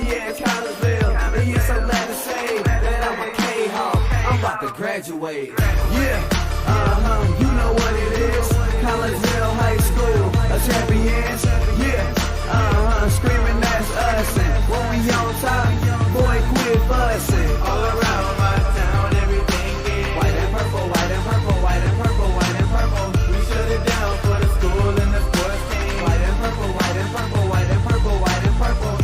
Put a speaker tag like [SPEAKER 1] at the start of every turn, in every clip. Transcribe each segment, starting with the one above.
[SPEAKER 1] yeah, Collegeville. And yes, I'm glad to say that I'm a Kahok. I'm about to graduate. Yeah, you know what it is. Collegeville High School, a champions. Yeah, screaming that's us. And when we on top, boy, quit fussing. All around my town, everything is white and purple, white and purple, white and purple, white and purple. We shut it down for the school and the sports team. White and purple, white and purple, white and purple, white and purple.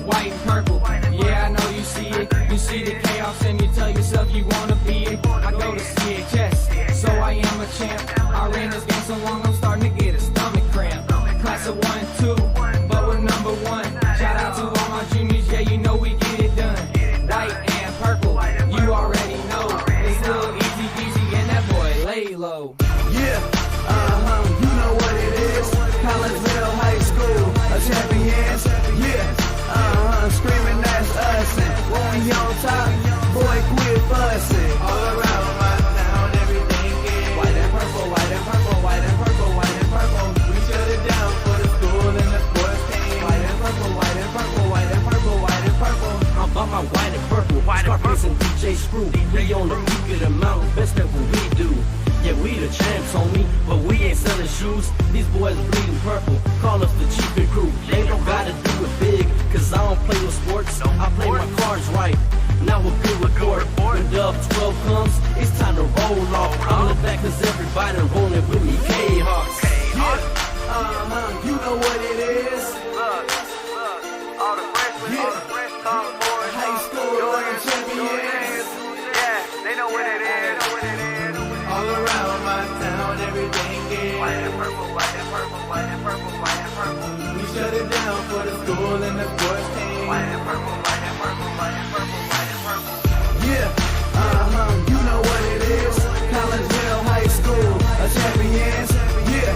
[SPEAKER 2] White and purple, yeah, I know you see it. You see the chaos and you tell yourself you wanna be it. I go to CHS, so I am a champ. I ran this game so long I'm starting to get a stomach cramp. Class of 1 and 2, but we're number 1. Shout out to all my juniors, yeah, you know we get it done. White and purple, you already know. It's little easy peasy and that boy lay low.
[SPEAKER 1] Yeah, you know what it is. Collegeville High School, a champions. Yeah, screaming that's us. And when we on top, boy, quit fussing. All around my town, everything is white and purple, white and purple, white and purple, white and purple. We shut it down for the school and the sports team. White and purple, white and purple, white and purple, white and purple.
[SPEAKER 3] I'm about my white and purple, Scarface and DJ Screw. We on the peak of the mountain, best at what we do. Yeah, we the champs, homie, but we ain't selling shoes. These boys bleeding purple, call us the cheapest crew. They don't gotta do it big, cause I don't play no sports. I play my cards right. Now a good report. When Dub 12 comes, it's time to roll off. I'm the back cause everybody rolling with me, K-Hawks.
[SPEAKER 1] Yeah, you know what it is.
[SPEAKER 4] All the freshmen come forward.
[SPEAKER 1] High school, champions.
[SPEAKER 4] Yeah, they know what it is.
[SPEAKER 1] All around my town, everything is
[SPEAKER 4] White and purple, white and purple, white and purple, white and purple.
[SPEAKER 1] we shut it down for the school and the sports team.
[SPEAKER 4] White and purple, white and purple, white and purple, white and purple.
[SPEAKER 1] Yeah, you know what it is. Collegeville High School, a champions. Yeah,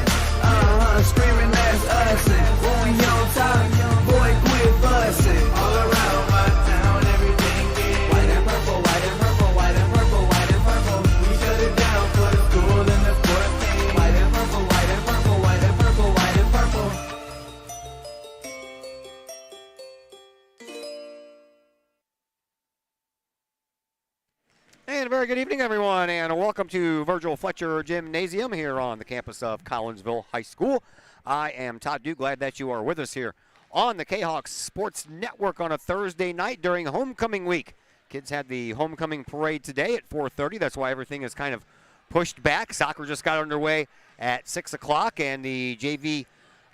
[SPEAKER 1] screaming that's us. And when we on top, boy, quit fussing. All around my town, everything is white and purple, white and purple, white and purple, white and purple. We shut it down for the school and the sports team. White and purple, white and purple, white and purple, white and purple.
[SPEAKER 5] And a very good evening, everyone, and welcome to Virgil Fletcher Gymnasium here on the campus of Collegeville High School. I am Todd Duke. Glad that you are with us here on the Kahok Sports Network on a Thursday night during homecoming week. Kids had the homecoming parade today at 4:30. That's why everything is kind of pushed back. Soccer just got underway at 6 o'clock, and the JV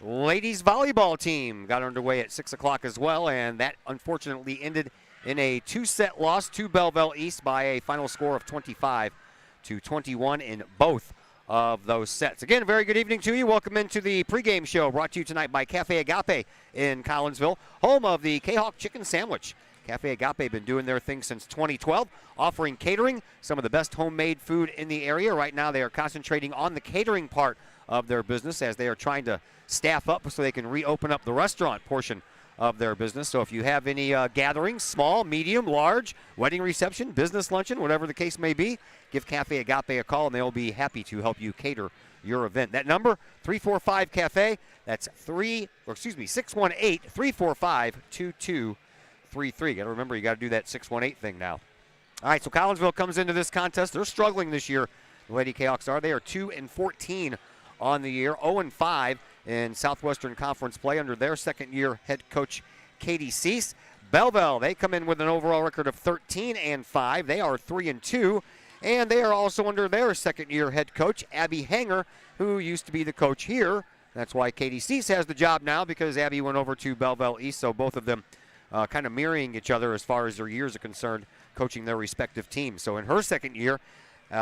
[SPEAKER 5] ladies volleyball team got underway at 6 o'clock as well, and that unfortunately ended in a two-set loss to Belleville East by a final score of 25-21 in both of those sets. Again, a very good evening to you. Welcome into the pregame show brought to you tonight by Cafe Agape in Collinsville, home of the Kahok Chicken Sandwich. Cafe Agape been doing their thing since 2012, offering catering, some of the best homemade food in the area. Right now they are concentrating on the catering part of their business as they are trying to staff up so they can reopen up the restaurant portion of their business. So if you have any gatherings, small, medium, large, wedding reception, business luncheon, whatever the case may be, give Cafe Agape a call and they'll be happy to help you cater your event. That number, 345-CAFE, that's 618-345-2233. Got to remember, you got to do that 618 thing now. All right, so Collinsville comes into this contest. They're struggling this year. The Lady Kahawks are. They are 2-14 on the year, 0-5 in Southwestern Conference play under their second-year head coach, Katie Cease. Belleville, they come in with an overall record of 13-5. They are 3-2, and they are also under their second-year head coach, Abby Hanger, who used to be the coach here. That's why Katie Cease has the job now, because Abby went over to Belleville East, so both of them kind of mirroring each other as far as their years are concerned, coaching their respective teams. So in her second year,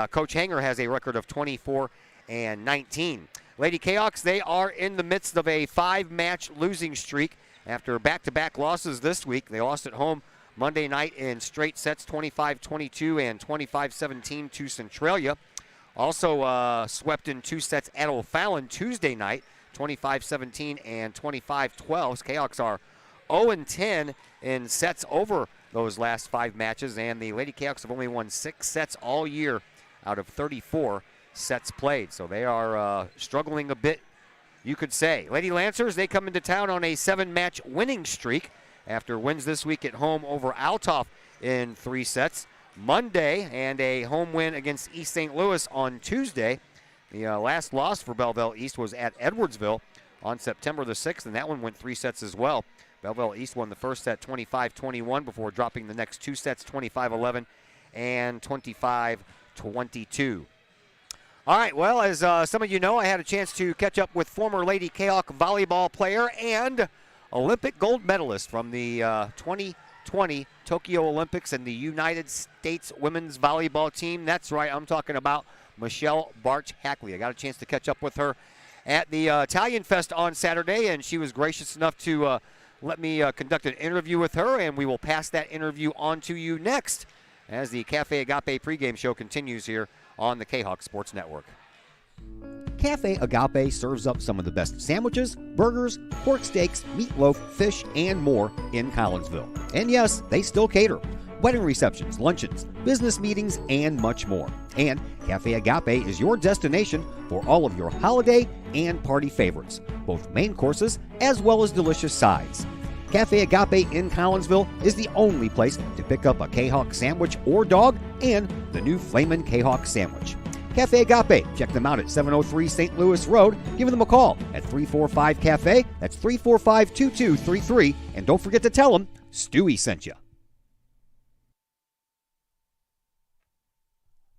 [SPEAKER 5] Coach Hanger has a record of 24-19. Lady Kahawks, they are in the midst of a 5-match losing streak after back-to-back losses this week. They lost at home Monday night in straight sets, 25-22 and 25-17 to Centralia. Also swept in 2 sets at O'Fallon Tuesday night, 25-17 and 25-12. Kahawks are 0-10 in sets over those last 5 matches, and the Lady Kahawks have only won 6 sets all year out of 34 sets played. So they are struggling a bit, you could say. Lady Lancers, they come into town on a 7-match winning streak. after wins this week at home over Althoff in 3 sets. Monday, and a home win against East St. Louis on Tuesday. The last loss for Belleville East was at Edwardsville on September the 6th, and that one went 3 sets as well. Belleville East won the first set 25-21 before dropping the next 2 sets 25-11 and 25-22. All right, well, as some of you know, I had a chance to catch up with former Lady Kahok volleyball player and Olympic gold medalist from the 2020 Tokyo Olympics and the United States women's volleyball team. That's right, I'm talking about Michelle Barch-Hackley. I got a chance to catch up with her at the Italian Fest on Saturday, and she was gracious enough to let me conduct an interview with her, and we will pass that interview on to you next as the Cafe Agape pregame show continues here on the Kahok Sports Network.
[SPEAKER 6] Cafe Agape serves up some of the best sandwiches, burgers, pork steaks, meatloaf, fish, and more in Collinsville. And yes, they still cater. Wedding receptions, luncheons, business meetings, and much more. And Cafe Agape is your destination for all of your holiday and party favorites, both main courses as well as delicious sides. Cafe Agape in Collinsville is the only place to pick up a Kahok sandwich or dog and the new Flamin' Kahok sandwich. Cafe Agape, check them out at 703 St. Louis Road. Give them a call at 345-CAFE. That's 345-2233. And don't forget to tell them Stewie sent you.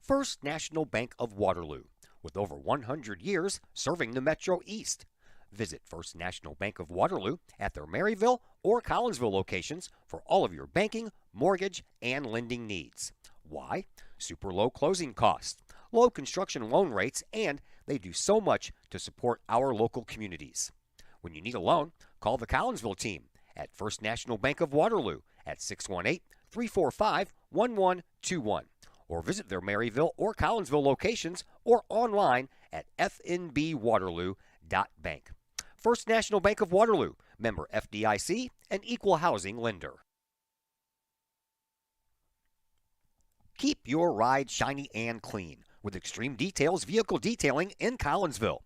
[SPEAKER 6] First National Bank of Waterloo, with over 100 years serving the Metro East. Visit First National Bank of Waterloo at their Maryville or Collinsville locations for all of your banking, mortgage, and lending needs. Why? Super low closing costs, low construction loan rates, and they do so much to support our local communities. When you need a loan, call the Collinsville team at First National Bank of Waterloo at 618-345-1121 or visit their Maryville or Collinsville locations or online at fnbwaterloo.bank. First National Bank of Waterloo, member FDIC, and equal housing lender. Keep your ride shiny and clean with Extreme Details Vehicle Detailing in Collinsville.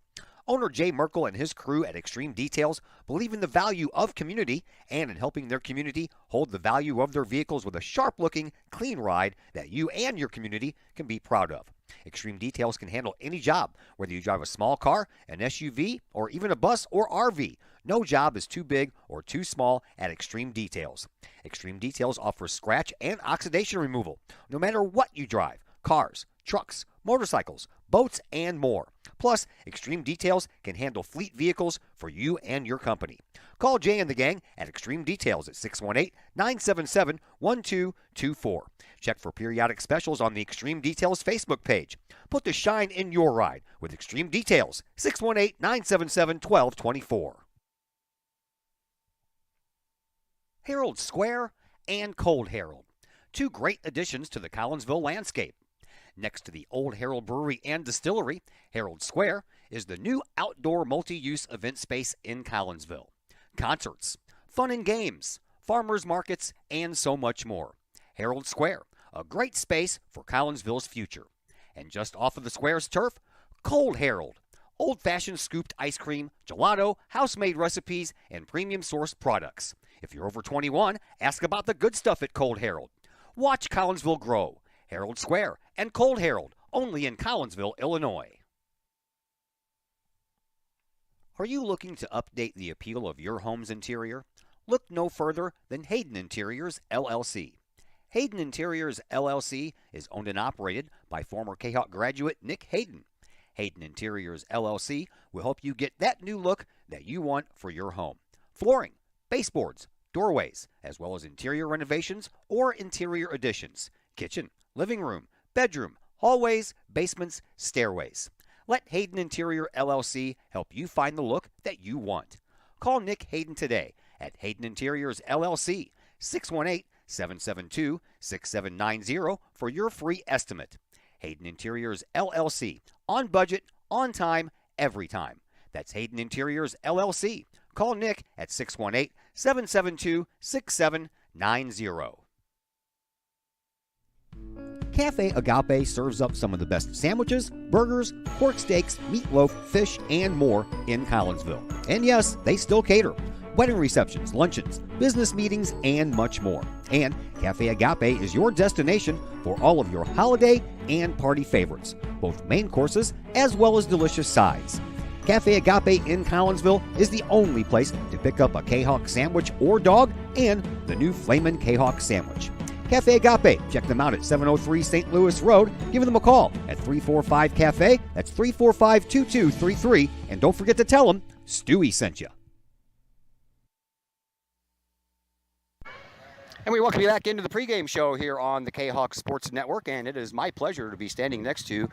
[SPEAKER 6] Owner Jay Merkel and his crew at Extreme Details believe in the value of community and in helping their community hold the value of their vehicles with a sharp-looking, clean ride that you and your community can be proud of. Extreme Details can handle any job, whether you drive a small car, an SUV, or even a bus or RV. No job is too big or too small at Extreme Details. Extreme Details offers scratch and oxidation removal, no matter what you drive: cars, trucks, motorcycles, boats, and more. Plus, Extreme Details can handle fleet vehicles for you and your company. Call Jay and the gang at Extreme Details at 618-977-1224. Check for periodic specials on the Extreme Details Facebook page. Put the shine in your ride with Extreme Details, 618-977-1224. Herald Square and Cold Herald, two great additions to the Collinsville landscape. Next to the Old Herald Brewery and Distillery, Herald Square is the new outdoor multi-use event space in Collinsville. Concerts, fun and games, farmers markets, and so much more. Herald Square, a great space for Collinsville's future. And just off of the square's turf, Cold Herald, old-fashioned scooped ice cream, gelato, house-made recipes, and premium-sourced products. If you're over 21, ask about the good stuff at Cold Herald. Watch Collinsville grow. Herald Square and Cold Herald, only in Collinsville, Illinois. Are you looking to update the appeal of your home's interior? Look no further than Hayden Interiors, LLC. Hayden Interiors, LLC is owned and operated by former Kahok graduate Nick Hayden. Hayden Interiors, LLC will help you get that new look that you want for your home. Flooring, baseboards, doorways, as well as interior renovations or interior additions. Kitchen, living room, bedroom, hallways, basements, stairways. Let Hayden Interior LLC help you find the look that you want. Call Nick Hayden today at Hayden Interiors LLC, 618-772-6790 for your free estimate. Hayden Interiors LLC, on budget, on time, every time. That's Hayden Interiors LLC. Call Nick at 618-772-6790. Cafe Agape serves up some of the best sandwiches, burgers, pork steaks, meatloaf, fish, and more in Collinsville. And yes, they still cater. wedding receptions, luncheons, business meetings, and much more. And Cafe Agape is your destination for all of your holiday and party favorites, both main courses as well as delicious sides. Cafe Agape in Collinsville is the only place to pick up a Kahok sandwich or dog and the new Flamin' Kahok sandwich. Cafe Agape, check them out at 703 St. Louis Road. Give them a call at 345-CAFE. That's 345-2233. And don't forget to tell them Stewie sent you.
[SPEAKER 5] And we welcome you back into the pregame show here on the Kahok Sports Network, and it is my pleasure to be standing next to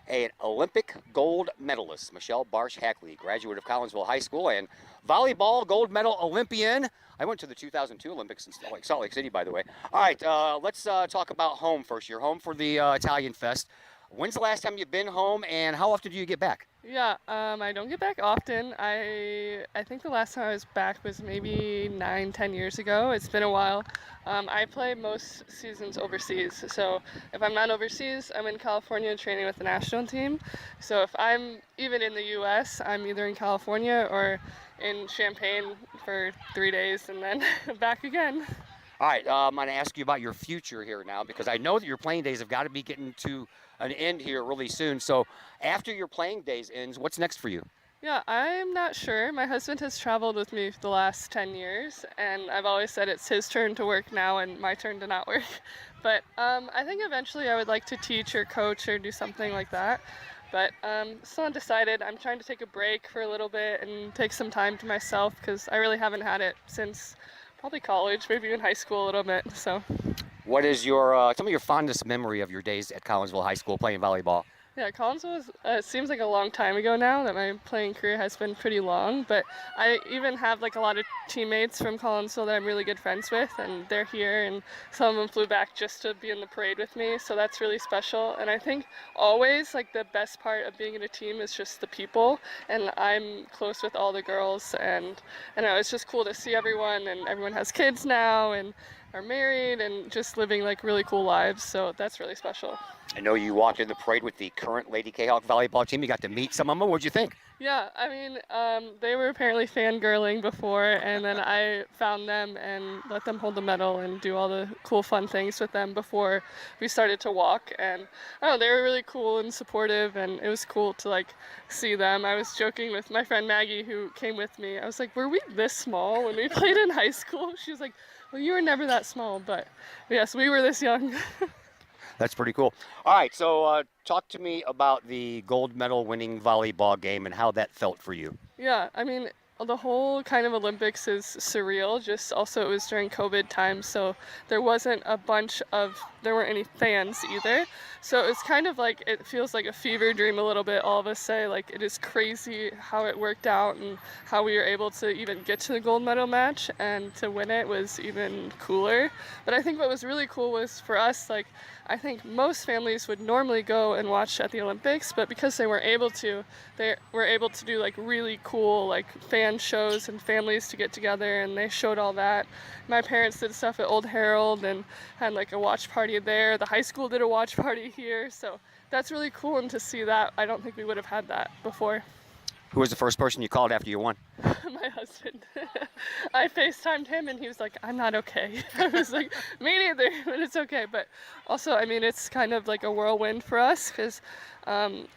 [SPEAKER 5] an Olympic gold medalist, Michelle Barsh-Hackley, graduate of Collinsville High School and volleyball gold medal Olympian. I went to the 2002 Olympics in Salt Lake City, by the way. All right, let's talk about home first. You're home for the Italian Fest. When's the last time you've been home, and how often do you get back?
[SPEAKER 7] Yeah, I don't get back often. I think the last time I was back was maybe 9-10 years ago. It's been a while. I play most seasons overseas, so if I'm not overseas, I'm in California training with the national team. So if I'm even in the U.S., I'm either in California or in Champaign for 3 days and then back again.
[SPEAKER 5] All right, I'm going to ask you about your future here now, because I know that your playing days have got to be getting to an end here really soon. So after your playing days ends, what's next for you?
[SPEAKER 7] Yeah, I'm not sure. My husband has traveled with me for the last 10 years, and I've always said it's his turn to work now and my turn to not work. But I think eventually I would like to teach or coach or do something like that. But still undecided. I'm trying to take a break for a little bit and take some time to myself, because I really haven't had it since probably college, maybe even high school a little bit. So,
[SPEAKER 5] what is your some of your fondest memory of your days at Collinsville High School playing volleyball?
[SPEAKER 7] Yeah, Collinsville was, it seems like a long time ago now that my playing career has been pretty long, but I even have like a lot of teammates from Collinsville that I'm really good friends with, and they're here, and some of them flew back just to be in the parade with me, so that's really special. And I think always like the best part of being in a team is just the people, and I'm close with all the girls, and I know it's just cool to see everyone, and everyone has kids now and are married and just living like really cool lives, so that's really special.
[SPEAKER 5] I know you walked in the parade with the current Lady Kahok volleyball team. You got to meet some of them. What'd you think?
[SPEAKER 7] Yeah, I mean, they were apparently fangirling before, and then I found them and let them hold the medal and do all the cool, fun things with them before we started to walk. And I don't know, they were really cool and supportive, and it was cool to like see them. I was joking with my friend Maggie, who came with me. I was like, "Were we this small when we played in high school?" She was like, "Well, you were never that small," but yes, we were this young.
[SPEAKER 5] That's pretty cool. All right, so talk to me about the gold medal winning volleyball game and how that felt for you.
[SPEAKER 7] Yeah, I mean, the whole kind of Olympics is surreal. Just also it was during COVID time, so there weren't any fans either. So it's kind of like, it feels like a fever dream a little bit. All of us say like it is crazy how it worked out and how we were able to even get to the gold medal match, and to win it was even cooler. But I think what was really cool was for us, like, I think most families would normally go and watch at the Olympics, but because they weren't able to, they were able to do like really cool like fan shows and families to get together, and they showed all that. My parents did stuff at Old Herald and had like a watch party there. The high school did a watch party here, so that's really cool, and to see that, I don't think we would have had that before.
[SPEAKER 5] Who was the first person you called after you won?
[SPEAKER 7] My husband. I FaceTimed him and he was like, "I'm not okay." I was like, "Me neither," but it's okay. But also, I mean, it's kind of like a whirlwind for us, because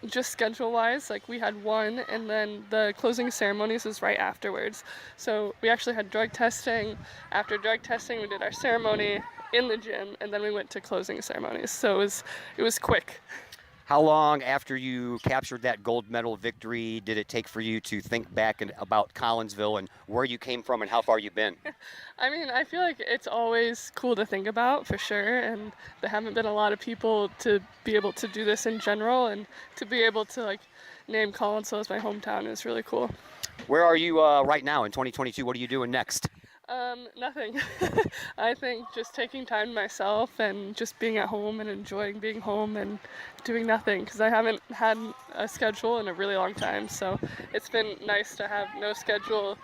[SPEAKER 7] just schedule-wise, like we had one, and then the closing ceremonies was right afterwards. So we actually had drug testing. After drug testing, we did our ceremony in the gym, and then we went to closing ceremonies. So it was quick.
[SPEAKER 5] How long after you captured that gold medal victory did it take for you to think back about Collinsville and where you came from and how far you've been?
[SPEAKER 7] I mean, I feel like it's always cool to think about, for sure, and there haven't been a lot of people to be able to do this in general, and to be able to like name Collinsville as my hometown is really cool.
[SPEAKER 5] Where are you right now in 2022? What are you doing next?
[SPEAKER 7] Nothing. I think just taking time to myself and just being at home and enjoying being home and doing nothing, because I haven't had a schedule in a really long time. So it's been nice to have no schedule,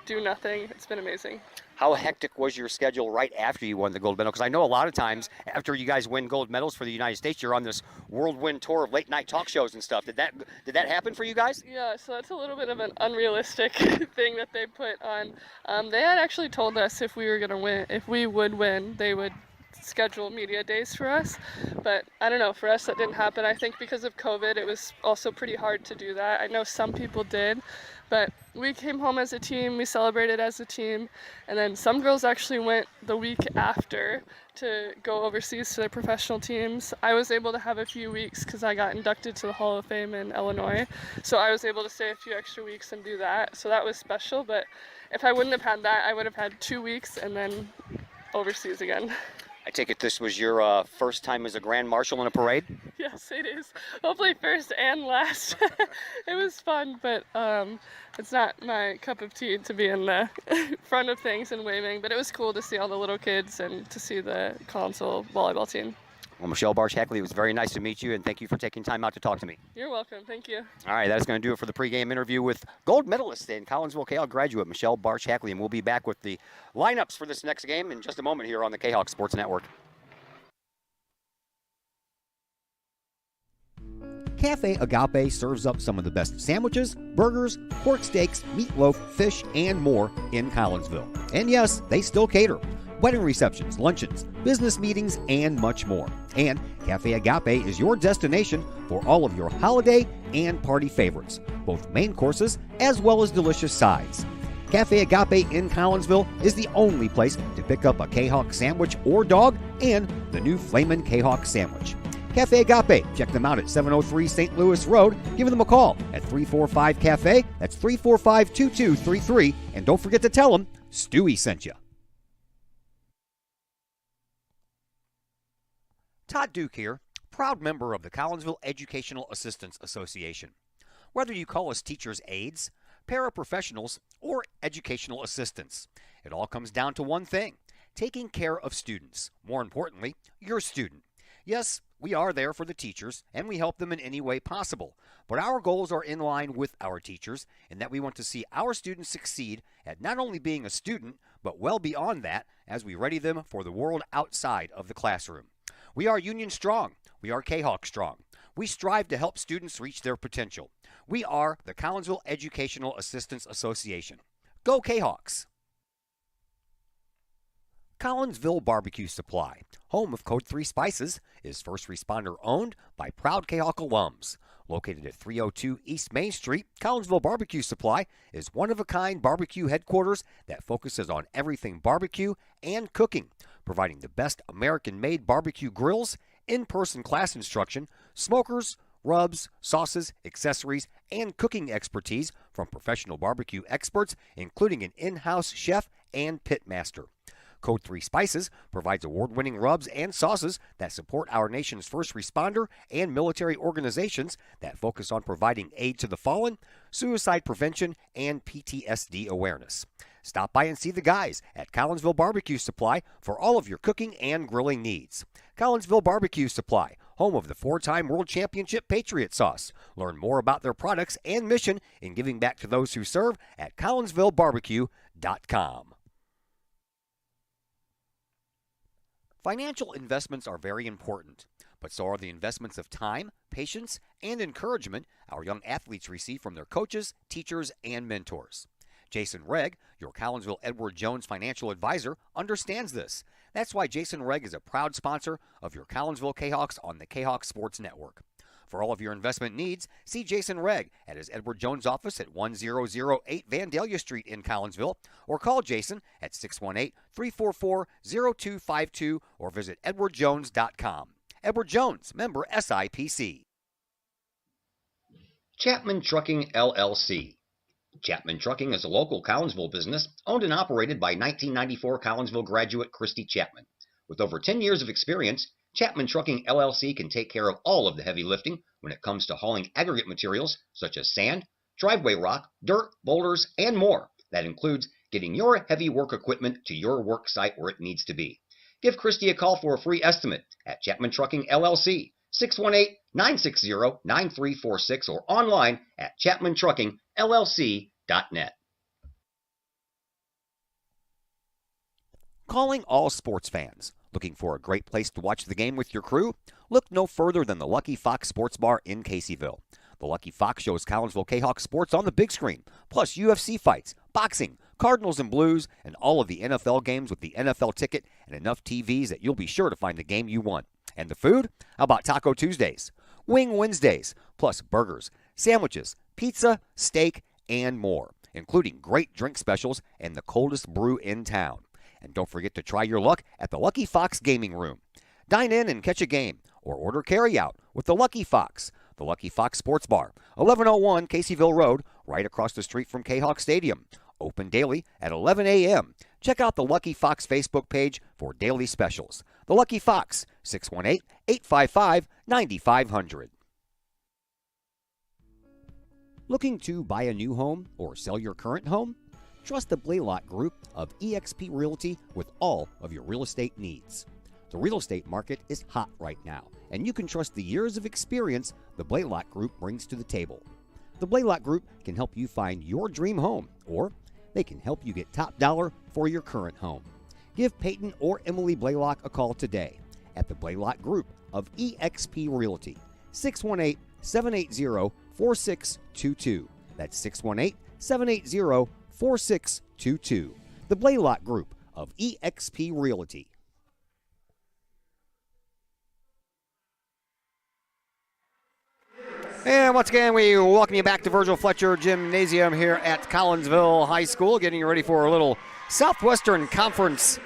[SPEAKER 7] do nothing. It's been amazing.
[SPEAKER 6] How hectic was your schedule right after you won the gold medal? Because I know a lot of times after you guys win gold medals for the United States, you're on this whirlwind tour of late night talk shows and stuff. Did that happen for you guys?
[SPEAKER 7] Yeah, so that's a little bit of an unrealistic thing that they put on. They had actually told us if we would win, they would schedule media days for us. But I don't know, for us that didn't happen. I think because of COVID, it was also pretty hard to do that. I know some people did, but we came home as a team, we celebrated as a team, and then some girls actually went the week after to go overseas to their professional teams. I was able to have a few weeks because I got inducted to the Hall of Fame in Illinois, so I was able to stay a few extra weeks and do that, so that was special. But if I wouldn't have had that, I would have had 2 weeks and then overseas again.
[SPEAKER 6] I take it this was your first time as a Grand Marshal in a parade?
[SPEAKER 7] Yes, it is. Hopefully first and last. It was fun, but it's not my cup of tea to be in the front of things and waving, but it was cool to see all the little kids and to see the Collinsville volleyball team.
[SPEAKER 6] Well, Michelle Barsh-Hackley, it was very nice to meet you, and thank you for taking time out to talk to me.
[SPEAKER 7] You're welcome. Thank you.
[SPEAKER 6] All right, that's going to do it for the pregame interview with gold medalist and Collinsville Kahok graduate Michelle Barsh-Hackley, and we'll be back with the lineups for this next game in just a moment here on the Kahok Sports Network.
[SPEAKER 5] Cafe Agape serves up some of the best sandwiches, burgers, pork steaks, meatloaf, fish, and more in Collinsville. And yes, they still cater. Wedding receptions, luncheons, business meetings, and much more. And Cafe Agape is your destination for all of your holiday and party favorites, both main courses as well as delicious sides. Cafe Agape in Collinsville is the only place to pick up a Kahok sandwich or dog and the new Flamin' Kahok sandwich. Cafe Agape, check them out at 703 St. Louis Road. Give them a call at 345-CAFE. That's 345-2233. And don't forget to tell them Stewie sent you. Todd Duke here, proud member of the Collinsville Educational Assistance Association. Whether you call us teachers' aides, paraprofessionals, or educational assistants, it all comes down to one thing: taking care of students. More importantly, your student. Yes, we are there for the teachers, and we help them in any way possible. But our goals are in line with our teachers, in that we want to see our students succeed at not only being a student, but well beyond that as we ready them for the world outside of the classroom. We are Union Strong. We are Kahok Strong. We strive to help students reach their potential. We are the Collinsville Educational Assistance Association. Go Kahawks! Collinsville Barbecue Supply, home of Code 3 Spices, is first responder owned by proud Kahok alums. Located at 302 East Main Street, Collinsville Barbecue Supply is one-of-a-kind barbecue headquarters that focuses on everything barbecue and cooking, providing the best American-made barbecue grills, in-person class instruction, smokers, rubs, sauces, accessories, and cooking expertise from professional barbecue experts, including an in-house chef and pit master. Code 3 Spices provides award-winning rubs and sauces that support our nation's first responder and military organizations that focus on providing aid to the fallen, suicide prevention, and PTSD awareness. Stop by and see the guys at Collinsville Barbecue Supply for all of your cooking and grilling needs. Collinsville Barbecue Supply, home of the 4-time World Championship Patriot Sauce. Learn more about their products and mission in giving back to those who serve at collinsvillebarbecue.com. Financial investments are very important, but so are the investments of time, patience, and encouragement our young athletes receive from their coaches, teachers, and mentors. Jason Regg, your Collinsville Edward Jones financial advisor, understands this. That's why Jason Regg is a proud sponsor of your Collinsville Kahawks on the Kahok Sports Network. For all of your investment needs, see Jason Regg at his Edward Jones office at 1008 Vandalia Street in Collinsville, or call Jason at 618-344-0252 or visit edwardjones.com. Edward Jones, member SIPC.
[SPEAKER 6] Chapman Trucking, LLC. Chapman Trucking is a local Collinsville business owned and operated by 1994 Collinsville graduate Christy Chapman. With over 10 years of experience, Chapman Trucking LLC can take care of all of the heavy lifting when it comes to hauling aggregate materials such as sand, driveway rock, dirt, boulders, and more. That includes getting your heavy work equipment to your work site where it needs to be. Give Christy a call for a free estimate at Chapman Trucking LLC, 618-960-9346, or online at chapmantruckingllc.net. Calling all sports fans. Looking for a great place to watch the game with your crew? Look no further than the Lucky Fox Sports Bar in Caseyville. The Lucky Fox shows Collinsville Kahawk sports on the big screen, plus UFC fights, boxing, Cardinals and Blues, and all of the NFL games with the NFL ticket and enough TVs that you'll be sure to find the game you want. And the food? How about Taco Tuesdays, Wing Wednesdays, plus burgers, sandwiches, pizza, steak, and more, including great drink specials and the coldest brew in town. And don't forget to try your luck at the Lucky Fox Gaming Room. Dine in and catch a game, or order carryout with the Lucky Fox. The Lucky Fox Sports Bar, 1101 Caseyville Road, right across the street from Kahawk Stadium. Open daily at 11 a.m. Check out the Lucky Fox Facebook page for daily specials. The Lucky Fox, 618-855-9500. Looking to buy a new home or sell your current home? Trust the Blaylock Group of eXp Realty with all of your real estate needs. The real estate market is hot right now, and you can trust the years of experience the Blaylock Group brings to the table. The Blaylock Group can help you find your dream home, or they can help you get top dollar for your current home. Give Peyton or Emily Blaylock a call today at the Blaylock Group of eXp Realty, 618-780-4622. That's 618-780-4622. The Blaylock Group of eXp Realty.
[SPEAKER 5] And once again, we welcome you back to Virgil Fletcher Gymnasium here at Collinsville High School, getting you ready for a little Southwestern Conference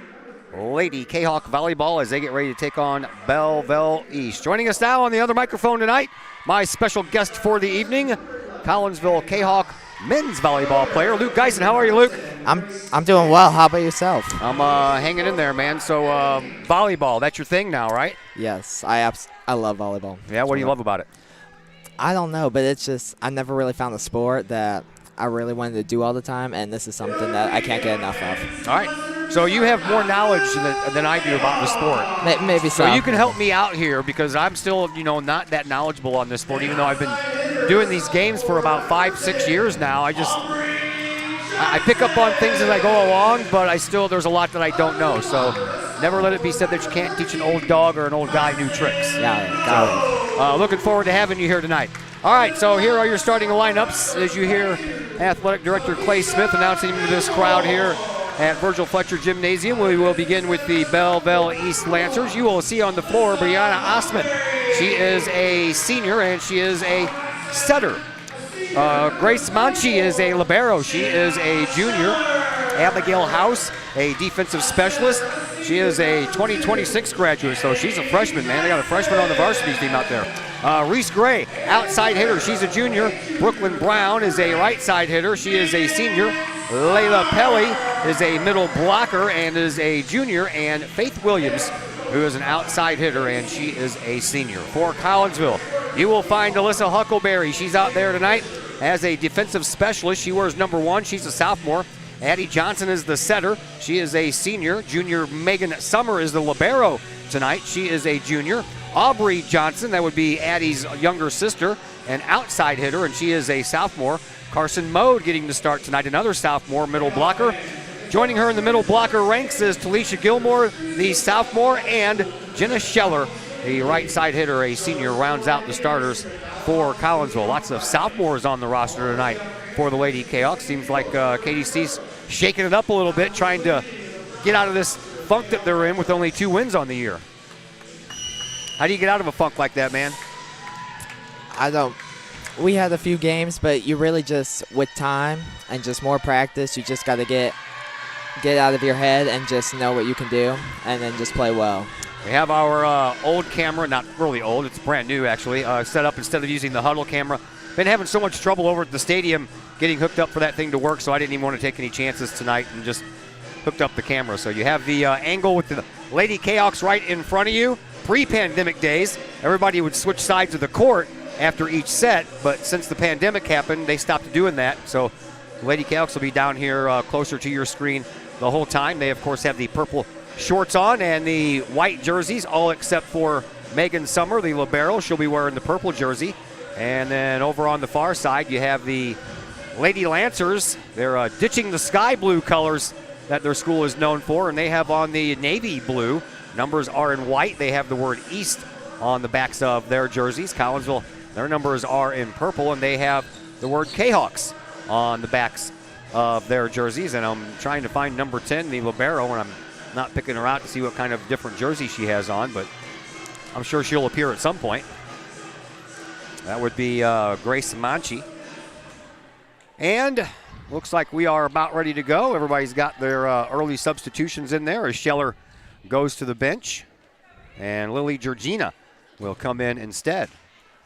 [SPEAKER 5] Lady Kahawk volleyball as they get ready to take on Belleville East. Joining us now on the other microphone tonight, my special guest for the evening, Collinsville Kahawk men's volleyball player, Luke Geisen. How are you, Luke?
[SPEAKER 8] I'm doing well. How about yourself?
[SPEAKER 5] I'm hanging in there, man. So volleyball, that's your thing now, right?
[SPEAKER 8] Yes, I love volleyball.
[SPEAKER 5] Yeah, what do you love about it?
[SPEAKER 8] I don't know, but it's just I never really found a sport that I really wanted to do all the time, and this is something that I can't get enough of.
[SPEAKER 5] All right. So you have more knowledge than I do about the sport.
[SPEAKER 8] Maybe so.
[SPEAKER 5] So you can help me out here because I'm still, not that knowledgeable on this sport, even though I've been doing these games for about 5-6 years now. I pick up on things as I go along, but there's a lot that I don't know. So never let it be said that you can't teach an old dog or an old guy new tricks.
[SPEAKER 8] Yeah, got it.
[SPEAKER 5] Looking forward to having you here tonight. All right, so here are your starting lineups as you hear Athletic Director Clay Smith announcing to this crowd here at Virgil Fletcher Gymnasium. We will begin with the Belleville East Lancers. You will see on the floor Brianna Osman. She is a senior and she is a setter. Grace Manchi is a libero. She is a junior. Abigail House, a defensive specialist. She is a 2026 graduate, so she's a freshman, man. They got a freshman on the varsity team out there. Reese Gray, outside hitter. She's a junior. Brooklyn Brown is a right side hitter. She is a senior. Layla Pelly is a middle blocker and is a junior. And Faith Williams, who is an outside hitter, and she is a senior. For Collinsville, you will find Alyssa Huckleberry. She's out there tonight as a defensive specialist. She wears number 1. She's a sophomore. Addie Johnson is the setter. She is a senior. Junior Megan Summer is the libero tonight. She is a junior. Aubrey Johnson, that would be Addie's younger sister, an outside hitter, and she is a sophomore. Carson Mode getting the start tonight, another sophomore middle blocker. Joining her in the middle blocker ranks is Talisha Gilmore, the sophomore, and Jenna Scheller, the right side hitter, a senior, rounds out the starters for Collinsville. Lots of sophomores on the roster tonight for the Lady Kahawks. Seems like KDC's shaking it up a little bit, trying to get out of this funk that they're in with only 2 wins on the year. How do you get out of a funk like that, man?
[SPEAKER 8] We had a few games, but you really just, with time and just more practice, you just got to get out of your head and just know what you can do and then just play well.
[SPEAKER 5] We have our old camera, not really old, it's brand new actually, set up instead of using the huddle camera. Been having so much trouble over at the stadium getting hooked up for that thing to work, so I didn't even want to take any chances tonight and just hooked up the camera. So you have the angle with the Lady Kahawks right in front of you. Pre-pandemic days, everybody would switch sides of the court after each set, but since the pandemic happened, they stopped doing that. So Lady Kahawks will be down here closer to your screen the whole time. They, of course, have the purple shorts on and the white jerseys, all except for Megan Summer, the libero. She'll be wearing the purple jersey. And then over on the far side, you have the Lady Lancers. They're ditching the sky blue colors that their school is known for, and they have on the navy blue. Numbers are in white. They have the word East on the backs of their jerseys. Collinsville, their numbers are in purple, and they have the word Kahawks on the backs of their jerseys. And I'm trying to find number 10, the libero, and I'm not picking her out to see what kind of different jersey she has on, but I'm sure she'll appear at some point. That would be Grace Manchi. And looks like we are about ready to go. Everybody's got their early substitutions in there as Scheller goes to the bench. And Lily Georgina will come in instead.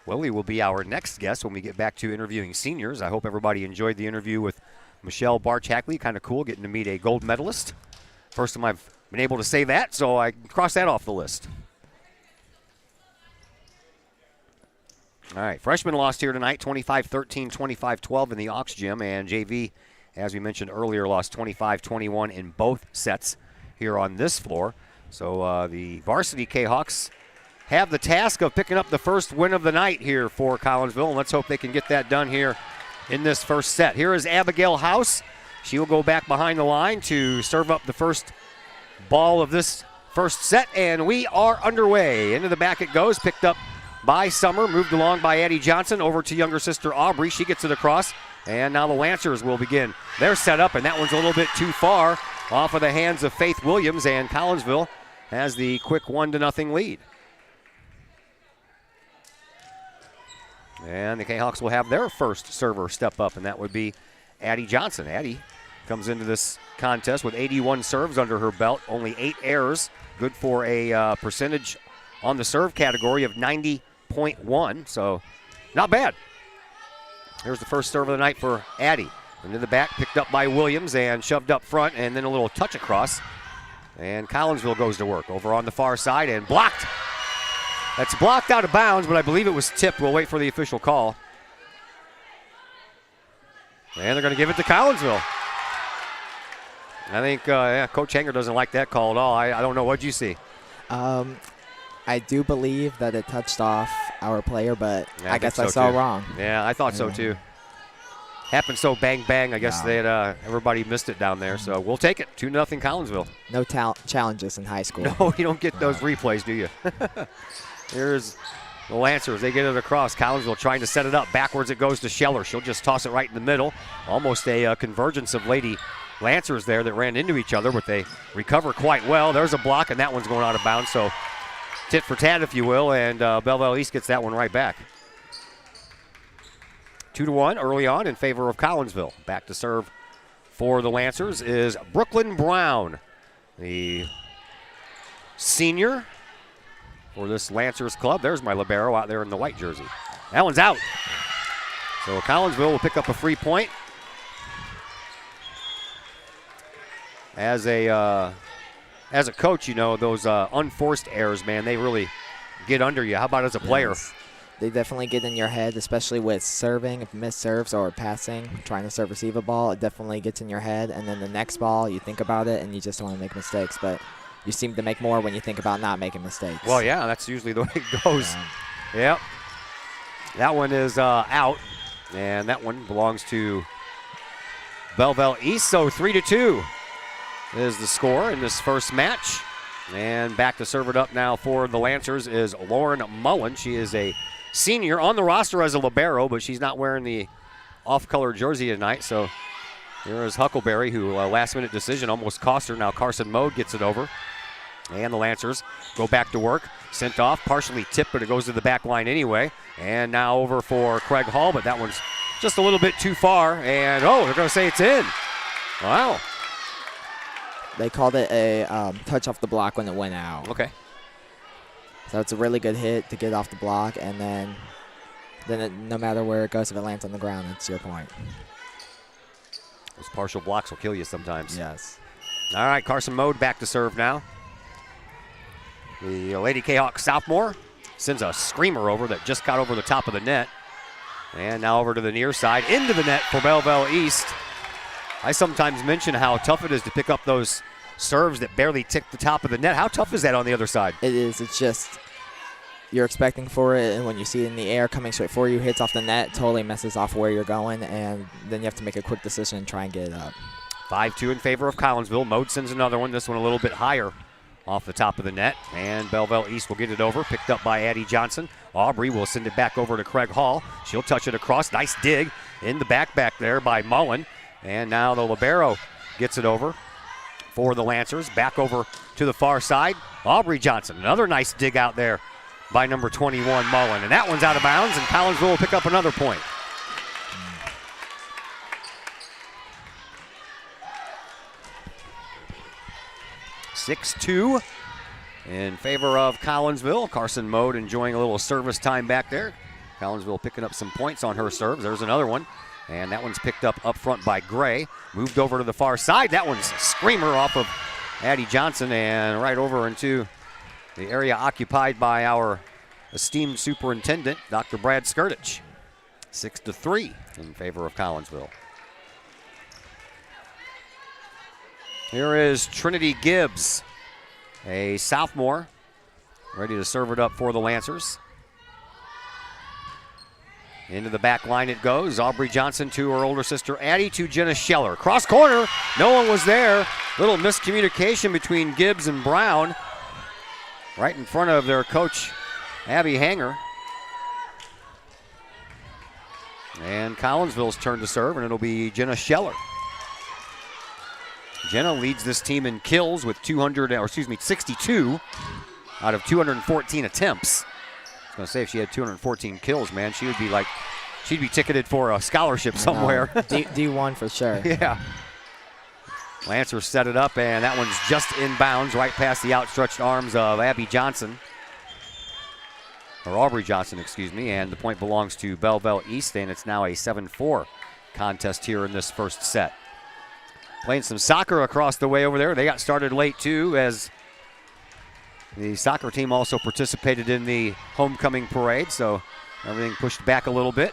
[SPEAKER 5] Lily will be our next guest when we get back to interviewing seniors. I hope everybody enjoyed the interview with Michelle Barch-Hackley. Kind of cool getting to meet a gold medalist. First time I've been able to say that, so I crossed that off the list. All right, freshmen lost here tonight, 25-13, 25-12 in the Aux Gym, and JV, as we mentioned earlier, lost 25-21 in both sets here on this floor. So the varsity K-Hawks have the task of picking up the first win of the night here for Collinsville, and let's hope they can get that done here in this first set. Here is Abigail House. She will go back behind the line to serve up the first ball of this first set, and we are underway. Into the back it goes, picked up by Summer, moved along by Addie Johnson, over to younger sister Aubrey. She gets it across, and now the Lancers will begin their setup, and that one's a little bit too far off of the hands of Faith Williams, and Collinsville has the quick 1-0 lead. And the K-Hawks will have their first server step up, and that would be Addie Johnson. Addie comes into this contest with 81 serves under her belt, only 8 errors, good for a percentage on the serve category of 90.1, so not bad. Here's the first serve of the night for Addie. Into the back, picked up by Williams and shoved up front, and then a little touch across. And Collinsville goes to work over on the far side and blocked. That's blocked out of bounds, but I believe it was tipped. We'll wait for the official call. And they're going to give it to Collinsville. I think Coach Hanger doesn't like that call at all. I don't know. What'd you see?
[SPEAKER 8] I do believe that it touched off our player, but
[SPEAKER 5] Yeah,
[SPEAKER 8] I guess I
[SPEAKER 5] so
[SPEAKER 8] saw
[SPEAKER 5] too.
[SPEAKER 8] wrong.
[SPEAKER 5] Yeah, I thought so too. Happened so bang bang. I guess
[SPEAKER 8] No.
[SPEAKER 5] that everybody missed it down there. So we'll take it. 2-0 Collinsville.
[SPEAKER 8] No challenges in high school.
[SPEAKER 5] No, you don't get those replays, do you? Here's the Lancers. They get it across. Collinsville trying to set it up. Backwards it goes to Scheller. She'll just toss it right in the middle. Almost a convergence of Lady Lancers there that ran into each other, but they recover quite well. There's a block, and that one's going out of bounds. So tit for tat, if you will, and Belleville East gets that one right back. 2-1 early on in favor of Collinsville. Back to serve for the Lancers is Brooklyn Brown, the senior for this Lancers club. There's my libero out there in the white jersey. That one's out. So Collinsville will pick up a free point. As a coach, you know, those unforced errors, man, they really get under you. How about as a player?
[SPEAKER 8] Yes. They definitely get in your head, especially with serving, if missed serves or passing, trying to serve receive a ball. It definitely gets in your head. And then the next ball, you think about it, and you just don't want to make mistakes. But you seem to make more when you think about not making mistakes.
[SPEAKER 5] Well, yeah, that's usually the way it goes. Yep. That one is out, and that one belongs to Belleville East. So 3-2 is the score in this first match. And back to serve it up now for the Lancers is Lauren Mullen. She is a senior on the roster as a libero, but she's not wearing the off-color jersey tonight. So here is Huckleberry, who last-minute decision almost cost her. Now Carson Mode gets it over. And the Lancers go back to work. Sent off, partially tipped, but it goes to the back line anyway. And now over for Craig Hall, but that one's just a little bit too far. And, they're going to say it's in. Wow.
[SPEAKER 8] They called it a touch off the block when it went out.
[SPEAKER 5] Okay.
[SPEAKER 8] So it's a really good hit to get off the block, and then no matter where it goes, if it lands on the ground, it's your point.
[SPEAKER 5] Those partial blocks will kill you sometimes.
[SPEAKER 8] Yes.
[SPEAKER 5] All right, Carson Mode back to serve now. The Lady K-Hawk sophomore sends a screamer over that just got over the top of the net. And now over to the near side, into the net for Belleville East. I sometimes mention how tough it is to pick up those serves that barely tick the top of the net. How tough is that on the other side?
[SPEAKER 8] It is. It's just you're expecting for it, and when you see it in the air coming straight for you, hits off the net, totally messes off where you're going, and then you have to make a quick decision and try and get it up.
[SPEAKER 6] 5-2 in favor of Collinsville. Mode sends another one. This one a little bit higher off the top of the net. And Belleville East will get it over. Picked up by Addie Johnson. Aubrey will send it back over to Craig Hall. She'll touch it across. Nice dig in the back there by Mullen. And now the libero gets it over for the Lancers. Back over to the far side. Aubrey Johnson. Another nice dig out there by number 21, Mullen. And that one's out of bounds, and Collinsville will pick up another point. (6-2) in favor of Collinsville. Carson Mode enjoying a little service time back there. Collinsville picking up some points on her serves. There's another one. And that one's picked up front by Gray. Moved over to the far side. That one's a screamer off of Addie Johnson and right over into the area occupied by our esteemed superintendent, Dr. Brad Skirtich. 6-3 in favor of Collinsville. Here is Trinity Gibbs, a sophomore, ready to serve it up for the Lancers. Into the back line it goes. Aubrey Johnson to her older sister Addie, to Jenna Scheller. Cross corner, no one was there. Little miscommunication between Gibbs and Brown. Right in front of their coach, Abby Hanger. And Collinsville's turn to serve, and it'll be Jenna Scheller. Jenna leads this team in kills with 62 out of 214 attempts. I was going to say, if she had 214 kills, man, she would be like, she'd be ticketed for a scholarship somewhere.
[SPEAKER 8] D1 for sure.
[SPEAKER 6] Yeah. Lancers set it up, and that one's just inbounds right past the outstretched arms of Abby Johnson. Or Aubrey Johnson, excuse me, and the point belongs to Belleville East, and it's now a 7-4 contest here in this first set. Playing some soccer across the way over there. They got started late, too, as the soccer team also participated in the homecoming parade, so everything pushed back a little bit.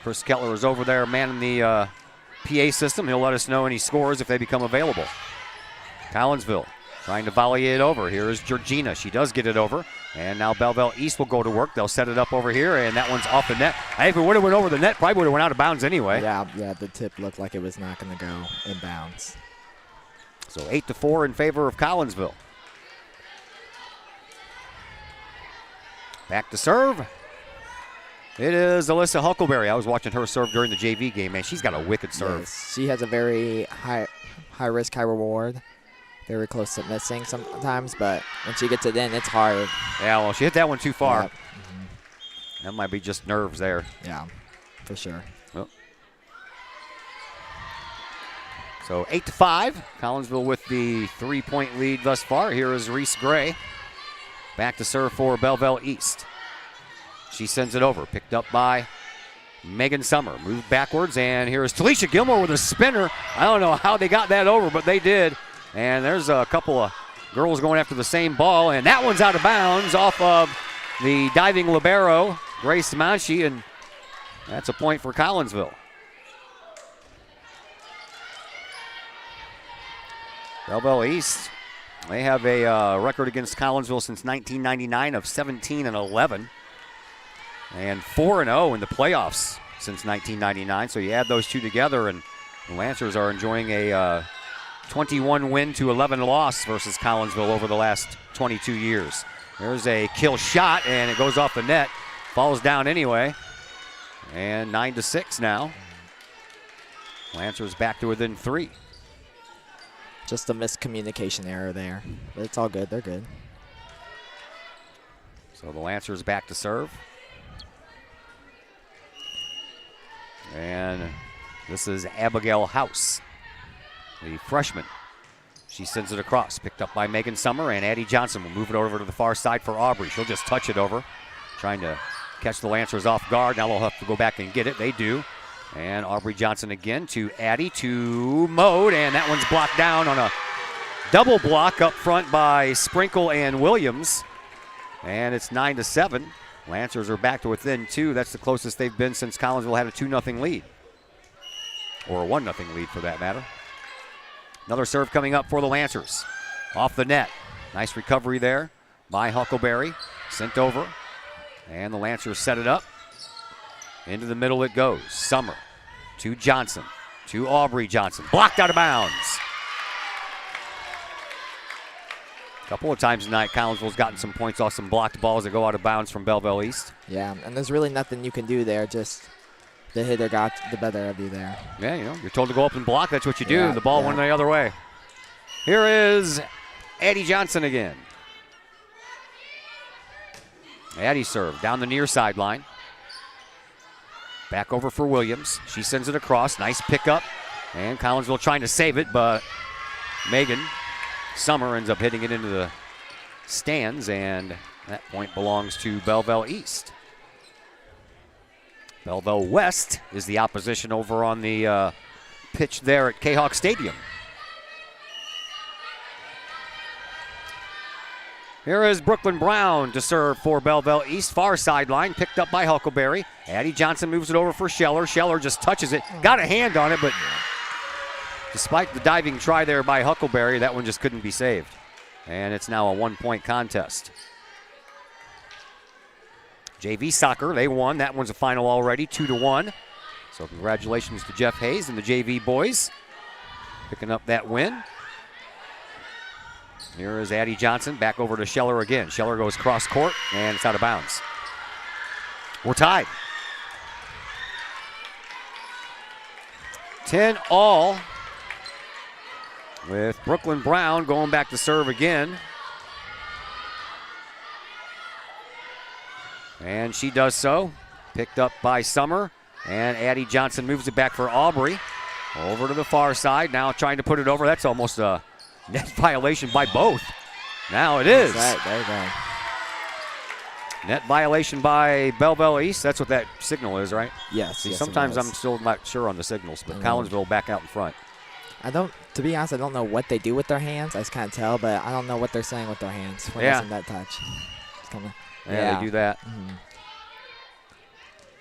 [SPEAKER 6] Chris Kettler is over there manning the PA system. He'll let us know any scores if they become available. Collinsville trying to volley it over. Here is Georgina. She does get it over. And now Belleville East will go to work. They'll set it up over here, and that one's off the net. If it would have went over the net, probably would have went out of bounds anyway.
[SPEAKER 8] Yeah, the tip looked like it was not going to go in bounds.
[SPEAKER 6] So 8-4 in favor of Collinsville. Back to serve. It is Alyssa Huckleberry. I was watching her serve during the JV game, man. She's got a wicked serve.
[SPEAKER 8] Yes, she has a very high risk, high reward. Very close to missing sometimes, but when she gets it in, it's hard.
[SPEAKER 6] Yeah, well, she hit that one too far.
[SPEAKER 8] Yep. Mm-hmm.
[SPEAKER 6] That might be just nerves there.
[SPEAKER 8] Yeah, for sure.
[SPEAKER 6] Well. So 8-5. Collinsville with the 3-point lead thus far. Here is Reese Gray. Back to serve for Belleville East. She sends it over. Picked up by Megan Summer. Moved backwards, and here is Talisha Gilmore with a spinner. I don't know how they got that over, but they did. And there's a couple of girls going after the same ball, and that one's out of bounds off of the diving libero, Grace Manchi, and that's a point for Collinsville. Belleville East, they have a record against Collinsville since 1999 of 17-11, and 4-0 in the playoffs since 1999. So you add those two together, and the Lancers are enjoying a 21 win to 11 loss versus Collinsville over the last 22 years. There's a kill shot, and it goes off the net. Falls down anyway. And 9-6 now. Lancers back to within 3.
[SPEAKER 8] Just a miscommunication error there. But it's all good. They're good.
[SPEAKER 6] So the Lancers back to serve. And this is Abigail House, the freshman. She sends it across, picked up by Megan Summer, and Addie Johnson will move it over to the far side for Aubrey. She'll just touch it over, trying to catch the Lancers off guard. Now they'll have to go back and get it. They do. And Aubrey Johnson again to Addie, to Mode, and that one's blocked down on a double block up front by Sprinkle and Williams. And it's 9-7. Lancers are back to within 2. That's the closest they've been since Collinsville had a 2-0 lead. Or a 1-0 lead for that matter. Another serve coming up for the Lancers. Off the net. Nice recovery there by Huckleberry. Sent over. And the Lancers set it up. Into the middle it goes. Summer to Johnson. To Aubrey Johnson. Blocked out of bounds.
[SPEAKER 5] A couple of times tonight, Collinsville's gotten some points off some blocked balls that go out of bounds from Belleville East.
[SPEAKER 8] Yeah, and there's really nothing you can do there. Just the hitter got the better of you there.
[SPEAKER 5] Yeah, you know, you're told to go up and block. That's what you do.
[SPEAKER 8] Yeah,
[SPEAKER 5] The ball
[SPEAKER 8] yeah.
[SPEAKER 5] went the other way. Here is Addie Johnson again. Addie serve down the near sideline. Back over for Williams. She sends it across. Nice pickup. And Collinsville trying to save it, but Megan Summer ends up hitting it into the stands, and that point belongs to Belleville East. Belleville West is the opposition over on the pitch there at Kahok Stadium. Here is Brooklyn Brown to serve for Belleville East. Far sideline, picked up by Huckleberry. Addie Johnson moves it over for Scheller. Scheller just touches it. Got a hand on it, but despite the diving try there by Huckleberry, that one just couldn't be saved. And it's now a one-point contest. JV soccer, they won. That one's a final already, 2-1. So congratulations to Jeff Hayes and the JV boys picking up that win. Here is Addie Johnson, back over to Scheller again. Scheller goes cross court, and it's out of bounds. We're tied. 10 all, with Brooklyn Brown going back to serve again. And she does so. Picked up by Summer, and Addie Johnson moves it back for Aubrey. Over to the far side, now trying to put it over. That's almost a net violation by both. Now it is.
[SPEAKER 8] There you go.
[SPEAKER 5] Net violation by Belleville East. That's what that signal is, right?
[SPEAKER 8] Yes.
[SPEAKER 5] See,
[SPEAKER 8] yes,
[SPEAKER 5] sometimes
[SPEAKER 8] it
[SPEAKER 5] I'm
[SPEAKER 8] was.
[SPEAKER 5] still not sure on the signals, but
[SPEAKER 8] I know.
[SPEAKER 5] Collinsville back out in front.
[SPEAKER 8] To be honest, I don't know what they do with their hands. I just can't tell, but I don't know what they're saying with their hands when
[SPEAKER 5] Yeah.
[SPEAKER 8] it's in that touch. It's kinda,
[SPEAKER 5] Yeah, they do that.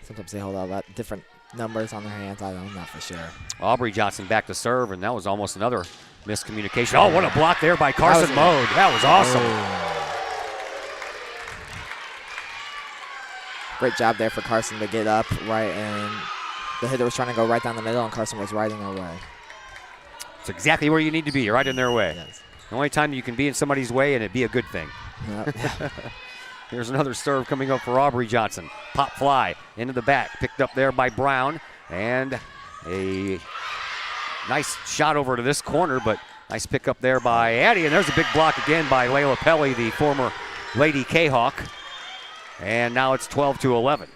[SPEAKER 8] Sometimes they hold out different numbers on their hands. I'm not for sure.
[SPEAKER 5] Aubrey Johnson back to serve, and that was almost another miscommunication. Oh, what a block there by Carson
[SPEAKER 8] was-
[SPEAKER 5] Mode. That was awesome.
[SPEAKER 8] Great job there for Carson to get up right, and the hitter was trying to go right down the middle, and Carson was riding her way.
[SPEAKER 5] It's exactly where you need to be. You're right in their way.
[SPEAKER 8] Yes.
[SPEAKER 5] The only time you can be in somebody's way and it be a good thing.
[SPEAKER 8] Yep.
[SPEAKER 5] Here's another serve coming up for Aubrey Johnson. Pop fly into the back, picked up there by Brown, and a nice shot over to this corner, but nice pick up there by Addie, and there's a big block again by Layla Pelly, the former Lady Kahok, and now it's 12-11.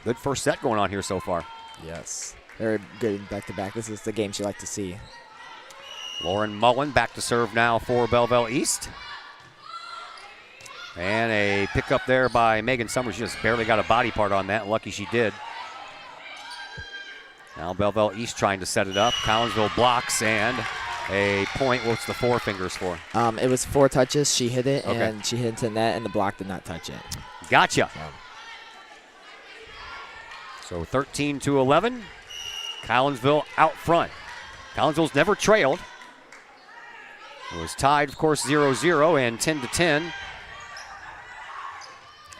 [SPEAKER 5] Good first set going on here so far.
[SPEAKER 8] Yes. Very good back-to-back. This is the game you like to see.
[SPEAKER 5] Lauren Mullen back to serve now for Belleville East. And a pickup there by Megan Summers. She just barely got a body part on that. Lucky she did. Now Belleville East trying to set it up. Collinsville blocks, and a point. What's the four fingers for?
[SPEAKER 8] It was 4 touches. She hit it,
[SPEAKER 5] Okay.
[SPEAKER 8] and she hit into net, and the block did not touch it.
[SPEAKER 5] Gotcha. So 13-11. Collinsville out front. Collinsville's never trailed. It was tied, of course, 0-0 and 10-10.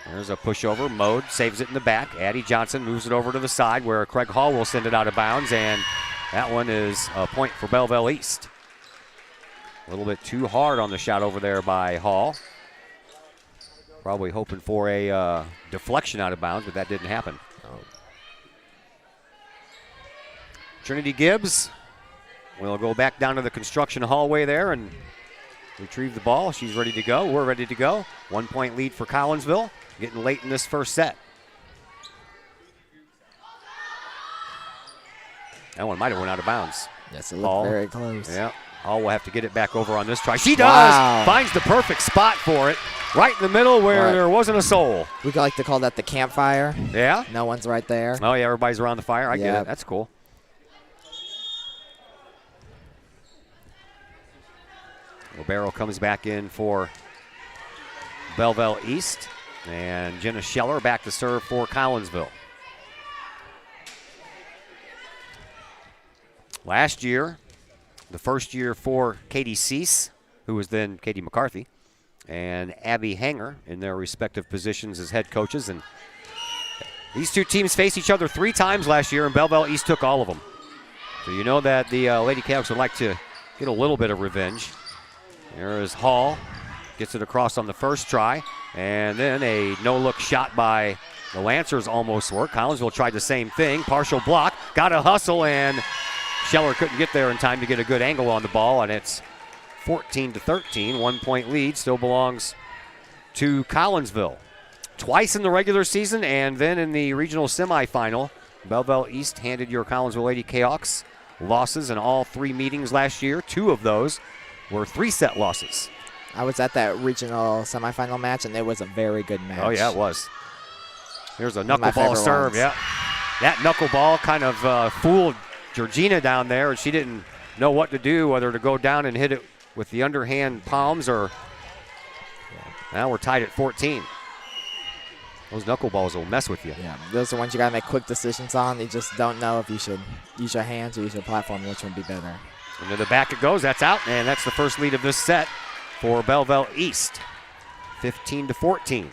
[SPEAKER 5] There's a pushover. Mode saves it in the back. Addie Johnson moves it over to the side where Craig Hall will send it out of bounds, and that one is a point for Belleville East. A little bit too hard on the shot over there by Hall. Probably hoping for a deflection out of bounds, but that didn't happen. Trinity Gibbs will go back down to the construction hallway there and retrieve the ball. She's ready to go. We're ready to go. 1 point lead for Collinsville, getting late in this first set. That one might have went out of bounds.
[SPEAKER 8] Yes, it looked very close.
[SPEAKER 5] Yeah. Hall will have to get it back over on this try. She does!
[SPEAKER 8] Wow.
[SPEAKER 5] Finds the perfect spot for it. Right in the middle where
[SPEAKER 8] Right.
[SPEAKER 5] there wasn't a soul.
[SPEAKER 8] We like to call that the campfire.
[SPEAKER 5] Yeah?
[SPEAKER 8] No one's right there.
[SPEAKER 5] Oh, yeah, everybody's around the fire. I get
[SPEAKER 8] Yeah.
[SPEAKER 5] it. That's cool. Libero comes back in for Belleville East. And Jenna Scheller back to serve for Collinsville. Last year, the first year for Katie Cease, who was then Katie McCarthy, and Abby Hanger in their respective positions as head coaches. And these two teams faced each other 3 times last year, and Belleville East took all of them. So you know that the Lady Canucks would like to get a little bit of revenge. Here is Hall. Gets it across on the first try. And then a no-look shot by the Lancers almost worked. Collinsville tried the same thing. Partial block. Got a hustle, and Scheller couldn't get there in time to get a good angle on the ball, and it's 14-13. 1 point lead still belongs to Collinsville. Twice in the regular season and then in the regional semifinal, Belleville East handed your Collinsville Lady Kahawks losses in all 3 meetings last year. 2 of those were 3-set losses.
[SPEAKER 8] I was at that regional semifinal match, and it was a very good match.
[SPEAKER 5] Oh, yeah, it was. Here's a
[SPEAKER 8] One of my
[SPEAKER 5] knuckleball
[SPEAKER 8] favorite
[SPEAKER 5] serve,
[SPEAKER 8] ones.
[SPEAKER 5] yeah. That knuckleball kind of fooled Georgina down there, and she didn't know what to do, whether to go down and hit it with the underhand palms or... Now we're tied at 14. Those knuckleballs will mess with you.
[SPEAKER 8] Yeah, those are ones you got to make quick decisions on. You just don't know if you should use your hands or use your platform, which would be better.
[SPEAKER 5] And to the back it goes. That's out, and that's the first lead of this set for Belleville East. 15-14.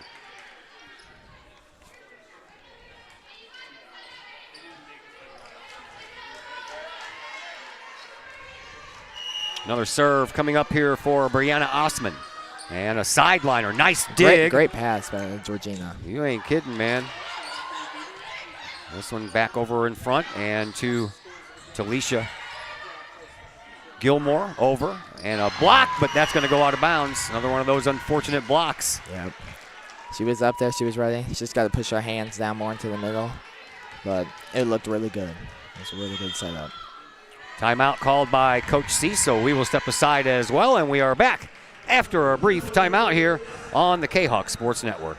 [SPEAKER 5] Another serve coming up here for Brianna Osman. And a sideliner. Nice dig.
[SPEAKER 8] Great pass by Georgina.
[SPEAKER 5] You ain't kidding, man. This one back over in front and to Talisha Gilmore over. And a block, but that's going to go out of bounds. Another one of those unfortunate blocks.
[SPEAKER 8] Yep. She was up there. She was ready. She just got to push her hands down more into the middle. But it looked really good. It was a really good setup.
[SPEAKER 5] Timeout called by Coach C, so we will step aside as well, and we are back after a brief timeout here on the Kahok Sports Network.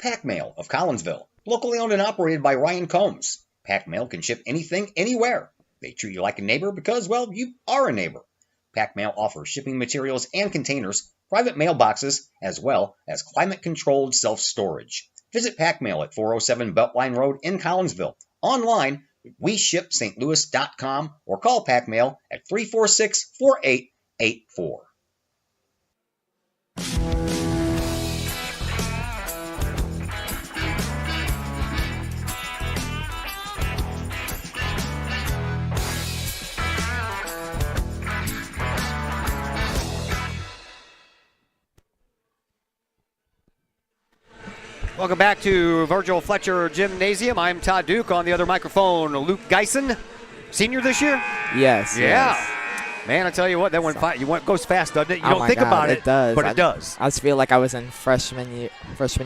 [SPEAKER 6] Pack Mail of Collinsville, locally owned and operated by Ryan Combs. Pack Mail can ship anything, anywhere. They treat you like a neighbor because, well, you are a neighbor. Pack Mail offers shipping materials and containers, private mailboxes, as well as climate-controlled self-storage. Visit Pack Mail at 407 Beltline Road in Collinsville. Online, WeShipSt.Louis.com or call Pack Mail at 346-4884.
[SPEAKER 5] Welcome back to Virgil Fletcher Gymnasium. I'm Todd Duke. On the other microphone, Luke Geisen, senior this year.
[SPEAKER 8] Yes.
[SPEAKER 5] Yeah.
[SPEAKER 8] Yes.
[SPEAKER 5] Man, I tell you what, that went fine. Goes fast, doesn't it? You
[SPEAKER 8] Oh
[SPEAKER 5] don't
[SPEAKER 8] my
[SPEAKER 5] think
[SPEAKER 8] God,
[SPEAKER 5] about it,
[SPEAKER 8] does.
[SPEAKER 5] but it does.
[SPEAKER 8] I just feel like I was in freshman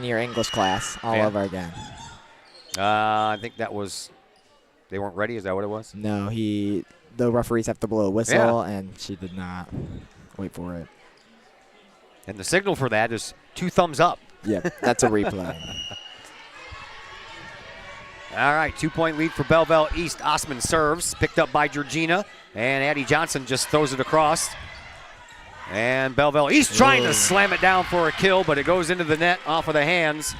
[SPEAKER 8] year English class all
[SPEAKER 5] Yeah.
[SPEAKER 8] over again.
[SPEAKER 5] I think that was, they weren't ready. Is that what it was?
[SPEAKER 8] No, the referees have to blow a whistle, and she did not wait for it.
[SPEAKER 5] And the signal for that is 2 thumbs up.
[SPEAKER 8] Yep, that's a replay.
[SPEAKER 5] All right, 2-point lead for Belleville East. Osman serves, picked up by Georgina, and Addie Johnson just throws it across. And Belleville East trying to slam it down for a kill, but it goes into the net off of the hands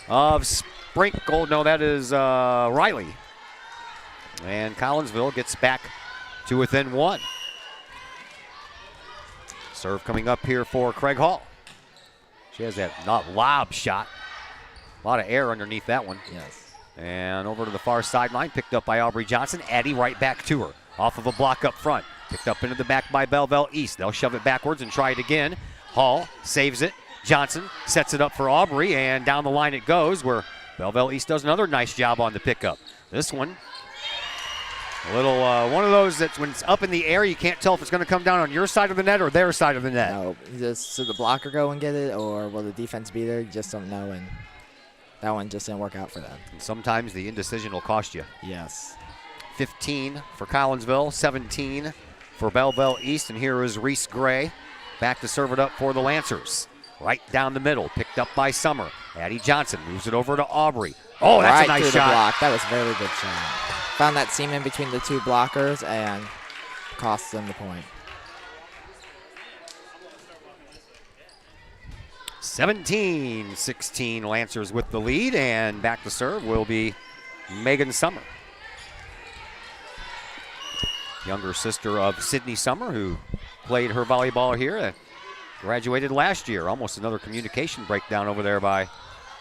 [SPEAKER 5] of Sprinkle. No, that is Riley. And Collinsville gets back to within 1. Serve coming up here for Craig Hall. She has that lob shot. A lot of air underneath that one.
[SPEAKER 8] Yes.
[SPEAKER 5] And over to the far sideline, picked up by Aubrey Johnson. Addie right back to her. Off of a block up front. Picked up into the back by Belleville East. They'll shove it backwards and try it again. Hall saves it. Johnson sets it up for Aubrey, and down the line it goes, where Belleville East does another nice job on the pickup. This one, a little one of those that's when it's up in the air, you can't tell if it's going to come down on your side of the net or their side of the net.
[SPEAKER 8] No, just should the blocker go and get it, or will the defense be there? You just don't know, and that one just didn't work out for them.
[SPEAKER 5] And sometimes the indecision will cost you.
[SPEAKER 8] Yes.
[SPEAKER 5] 15 for Collinsville, 17 for Belleville East, and here is Reese Gray back to serve it up for the Lancers. Right down the middle, picked up by Summer. Addie Johnson moves it over to Aubrey. Oh, that's
[SPEAKER 8] right
[SPEAKER 5] a nice
[SPEAKER 8] through
[SPEAKER 5] shot.
[SPEAKER 8] The block. That was a very good shot. Found that seam in between the 2 blockers and cost them the point.
[SPEAKER 5] 17-16 Lancers with the lead, and back to serve will be Megan Summer. Younger sister of Sydney Summer, who played her volleyball here, graduated last year. Almost another communication breakdown over there by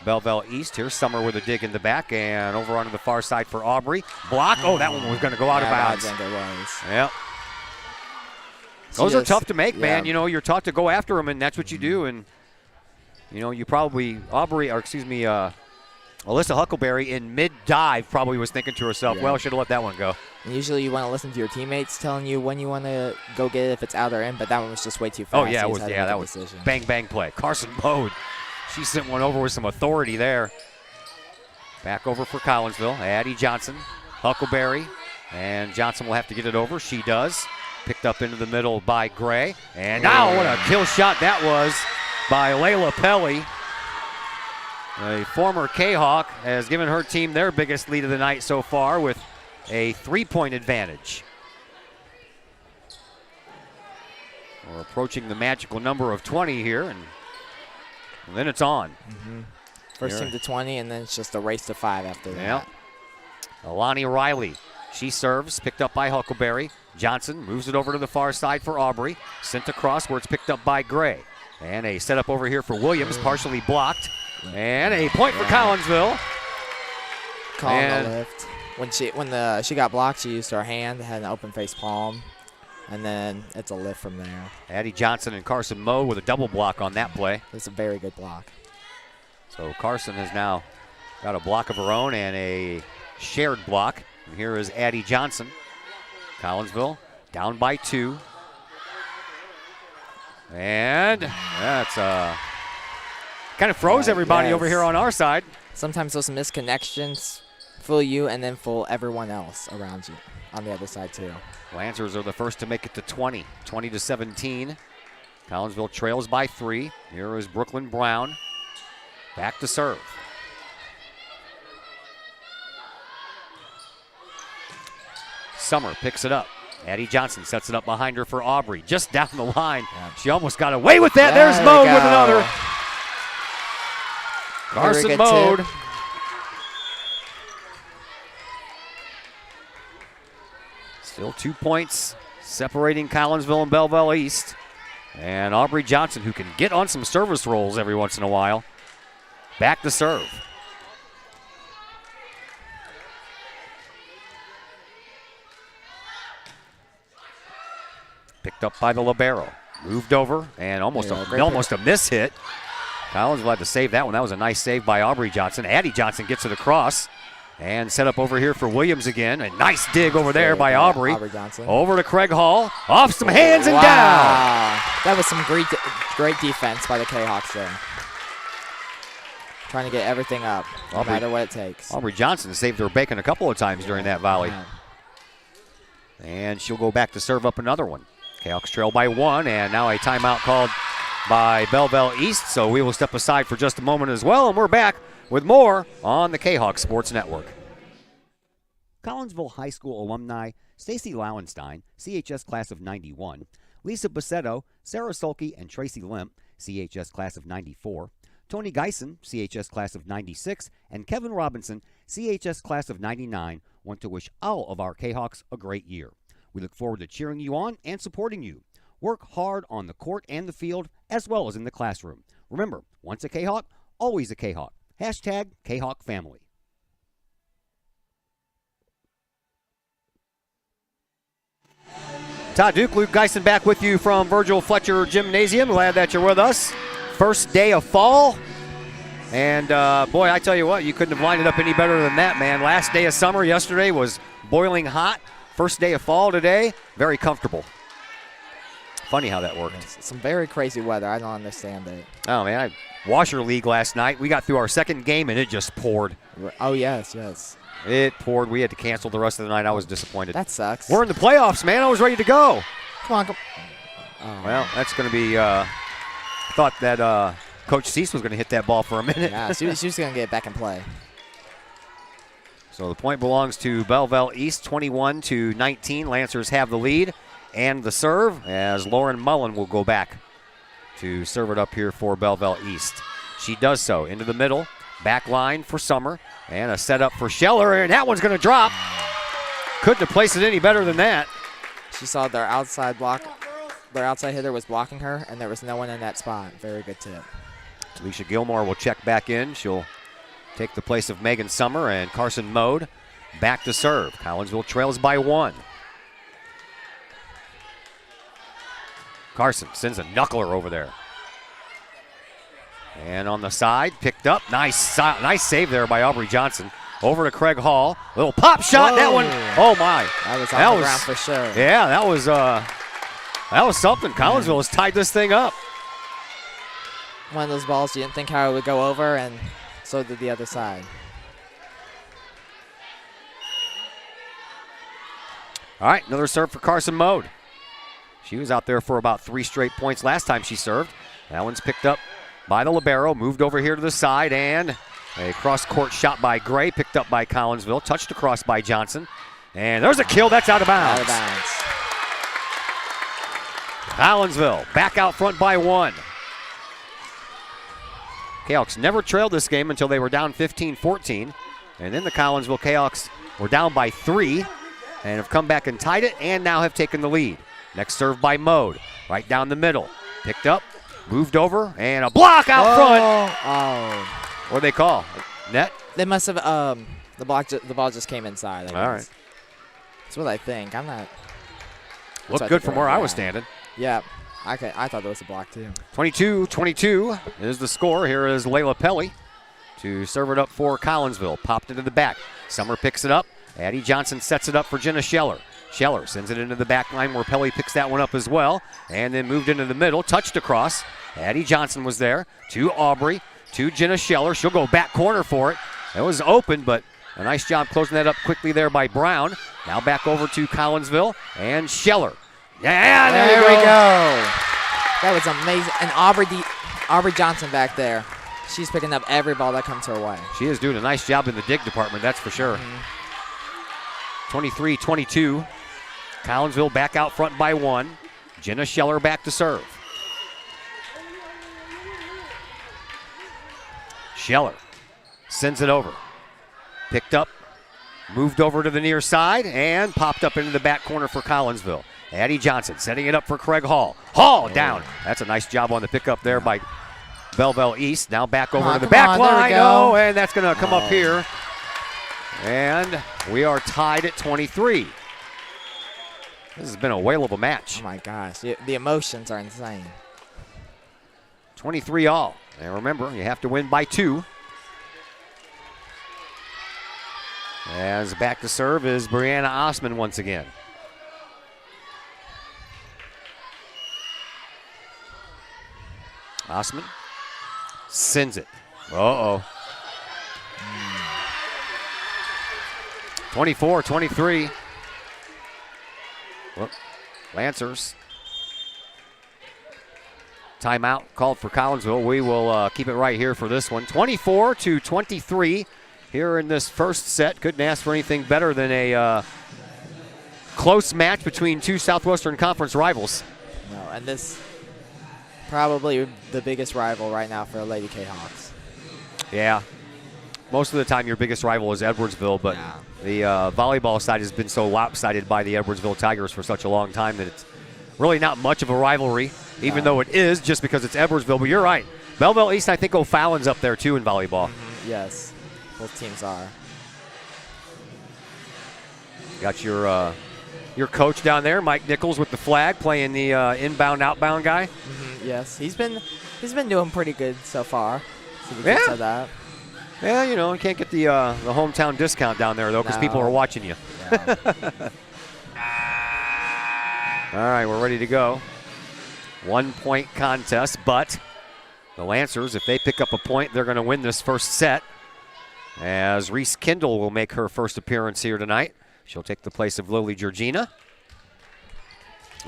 [SPEAKER 5] Belleville East. Here's Summer with a dig in the back, and over onto the far side for Aubrey. Block. Oh, that one was going to go out of bounds.
[SPEAKER 8] I think it was.
[SPEAKER 5] Yep. Those are tough to make,
[SPEAKER 8] yeah.
[SPEAKER 5] man. You know, you're taught to go after them, and that's what you do. And, you know, you probably, Alyssa Huckleberry in mid-dive probably was thinking to herself,
[SPEAKER 8] Yeah.
[SPEAKER 5] well, should have let that one go.
[SPEAKER 8] And usually you want to listen to your teammates telling you when you want to go get it, if it's out or in, but that one was just way too fast.
[SPEAKER 5] Oh, yeah,
[SPEAKER 8] You just had to make
[SPEAKER 5] that
[SPEAKER 8] a
[SPEAKER 5] was
[SPEAKER 8] decision.
[SPEAKER 5] bang, bang play. Carson Bode, she sent one over with some authority there. Back over for Collinsville. Addie Johnson, Huckleberry, and Johnson will have to get it over. She does. Picked up into the middle by Gray. And now what a kill shot that was by Layla Pelly. A former Kahok has given her team their biggest lead of the night so far with a 3-point advantage. We're approaching the magical number of 20 here, and then it's on.
[SPEAKER 8] First team to 20, and then it's just a race to 5 after that.
[SPEAKER 5] Yeah. Alani Riley, she serves, picked up by Huckleberry. Johnson moves it over to the far side for Aubrey. Sent across where it's picked up by Gray. And a setup over here for Williams, partially blocked. And a point for Collinsville.
[SPEAKER 8] Calling the lift. When she got blocked, she used her hand, had an open face palm, and then it's a lift from there.
[SPEAKER 5] Addie Johnson and Carson Moe with a double block on that play.
[SPEAKER 8] It's a very good block.
[SPEAKER 5] So Carson has now got a block of her own and a shared block. And here is Addie Johnson. Collinsville down by 2. And that's kind of froze everybody over here on our side.
[SPEAKER 8] Sometimes those misconnections fool you and then fool everyone else around you on the other side too.
[SPEAKER 5] Lancers are the first to make it to 20 to 17. Collinsville trails by 3. Here is Brooklyn Brown. Back to serve. Summer picks it up. Addie Johnson sets it up behind her for Aubrey. Just down the line. She almost got away with that. There's Mode with another. Carson Mode. Still 2 points separating Collinsville and Belleville East. And Aubrey Johnson, who can get on some service rolls every once in a while. Back to serve. Picked up by the libero. Moved over and almost a miss hit. Collinsville had to save that one. That was a nice save by Aubrey Johnson. Addie Johnson gets it across and set up over here for Williams again. A nice dig over there by Aubrey.
[SPEAKER 8] Johnson.
[SPEAKER 5] Over to Craig Hall. Off some hands and down.
[SPEAKER 8] That was some great defense by the Kahawks there. Trying to get everything up, no matter what it takes.
[SPEAKER 5] Aubrey Johnson saved her bacon a couple of times during that volley.
[SPEAKER 8] Yeah.
[SPEAKER 5] And she'll go back to serve up another one. Kahawks trail by 1, and now a timeout called by Belleville East, so we will step aside for just a moment as well, and we're back with more on the Kahawk Sports Network.
[SPEAKER 6] Collinsville High School alumni Stacy Lauenstein, CHS class of 91, Lisa Bassetto, Sarah Sulke, and Tracy Limp, CHS class of 94, Tony Geisen, CHS class of 96, and Kevin Robinson, CHS class of 99, want to wish all of our Kahawks a great year. We look forward to cheering you on and supporting you. Work hard on the court and the field, as well as in the classroom. Remember, once a Kahawk, always a Kahawk. Hashtag Kahawk Family.
[SPEAKER 5] Todd Duke, Luke Geisen back with you from Virgil Fletcher Gymnasium. Glad that you're with us. First day of fall. And, boy, I tell you what, you couldn't have lined it up any better than that, man. Last day of summer yesterday was boiling hot. First day of fall today, very comfortable. Funny how that worked.
[SPEAKER 8] Some very crazy weather. I don't understand it.
[SPEAKER 5] Oh, man, Washer League last night. We got through our second game, and it just poured.
[SPEAKER 8] Oh, yes.
[SPEAKER 5] It poured. We had to cancel the rest of the night. I was disappointed.
[SPEAKER 8] That sucks.
[SPEAKER 5] We're in the playoffs, man. I was ready to go.
[SPEAKER 8] Come on.
[SPEAKER 5] Oh. Well, that's going to be thought that Coach Cease was going to hit that ball for a minute.
[SPEAKER 8] Yeah, she was going to get back in play.
[SPEAKER 5] So the point belongs to Belleville East, 21-19. Lancers have the lead and the serve as Lauren Mullen will go back to serve it up here for Belleville East. She does so into the middle, back line for Summer, and a setup for Scheller, and that one's going to drop. Couldn't have placed it any better than that.
[SPEAKER 8] She saw their outside block. Their outside hitter was blocking her, and there was no one in that spot. Very good tip.
[SPEAKER 5] Alicia Gilmore will check back in. She'll take the place of Megan Summer, and Carson Mode back to serve. Collinsville trails by 1.
[SPEAKER 6] Carson sends a knuckler over there. And on the side, picked up. Nice save there by Aubrey Johnson. Over to Craig Hall. Little pop shot.
[SPEAKER 8] Whoa.
[SPEAKER 6] That one. Oh, my.
[SPEAKER 8] That was on the ground for sure.
[SPEAKER 6] Yeah, that was something. Collinsville has tied this thing up.
[SPEAKER 8] One of those balls you didn't think how it would go over, and so did the other side.
[SPEAKER 6] All right, another serve for Carson Mode. She was out there for about 3 straight points last time she served. That one's picked up by the libero, moved over here to the side, and a cross-court shot by Gray, picked up by Collinsville, touched across by Johnson. And there's a kill, that's out of bounds.
[SPEAKER 8] Out of bounds.
[SPEAKER 6] Collinsville back out front by 1. Kahawks never trailed this game until they were down 15-14. And then the Collinsville Kahawks were down by 3 and have come back and tied it and now have taken the lead. Next serve by Mode, right down the middle. Picked up, moved over, and a block out front.
[SPEAKER 8] Oh.
[SPEAKER 6] What do they call? Net?
[SPEAKER 8] They must have, the ball just came inside.
[SPEAKER 6] All right.
[SPEAKER 8] That's what I think. I'm not.
[SPEAKER 6] Looked good from where I was standing.
[SPEAKER 8] Yeah. I thought that was a block too.
[SPEAKER 6] 22-22 is the score. Here is Layla Pelly to serve it up for Collinsville. Popped into the back. Summer picks it up. Addie Johnson sets it up for Jenna Scheller. Scheller sends it into the back line where Pelly picks that one up as well. And then moved into the middle, touched across. Addie Johnson was there to Aubrey, to Jenna Scheller. She'll go back corner for it. It was open, but a nice job closing that up quickly there by Brown. Now back over to Collinsville and Scheller. Yeah, there we go.
[SPEAKER 8] That was amazing. And Aubrey Johnson back there. She's picking up every ball that comes her way.
[SPEAKER 6] She is doing a nice job in the dig department, that's for sure. 23-22. Collinsville back out front by 1. Jenna Scheller back to serve. Scheller sends it over. Picked up, moved over to the near side, and popped up into the back corner for Collinsville. Addie Johnson setting it up for Craig Hall. Hall down. That's a nice job on the pickup there by Belleville East. Now back over to the back line. Oh, and that's going to come up here. And we are tied at 23. This has been a whale of a match.
[SPEAKER 8] Oh, my gosh. The emotions are insane.
[SPEAKER 6] 23 all. And remember, you have to win by 2. As back to serve is Brianna Osman once again. Osman sends it. Uh-oh. 24-23. Well, Lancers. Timeout called for Collinsville. We will keep it right here for this one. 24-23 here in this first set. Couldn't ask for anything better than a close match between 2 Southwestern Conference rivals.
[SPEAKER 8] No, and this probably the biggest rival right now for Lady Kahawks.
[SPEAKER 6] Yeah. Most of the time your biggest rival is Edwardsville, but the volleyball side has been so lopsided by the Edwardsville Tigers for such a long time that it's really not much of a rivalry, even though it is just because it's Edwardsville. But you're right. Belleville East, I think O'Fallon's up there too in volleyball.
[SPEAKER 8] Yes, both teams are. Got
[SPEAKER 6] your coach down there, Mike Nichols, with the flag, playing the inbound-outbound guy.
[SPEAKER 8] Yes, he's been doing pretty good so far. So we can say that.
[SPEAKER 6] Yeah, you know, you can't get the hometown discount down there, though, because people are watching you.
[SPEAKER 8] Yeah.
[SPEAKER 6] All right, we're ready to go. 1-point contest, but the Lancers, if they pick up a point, they're going to win this first set, as Reese Kindle will make her first appearance here tonight. She'll take the place of Lily Georgina.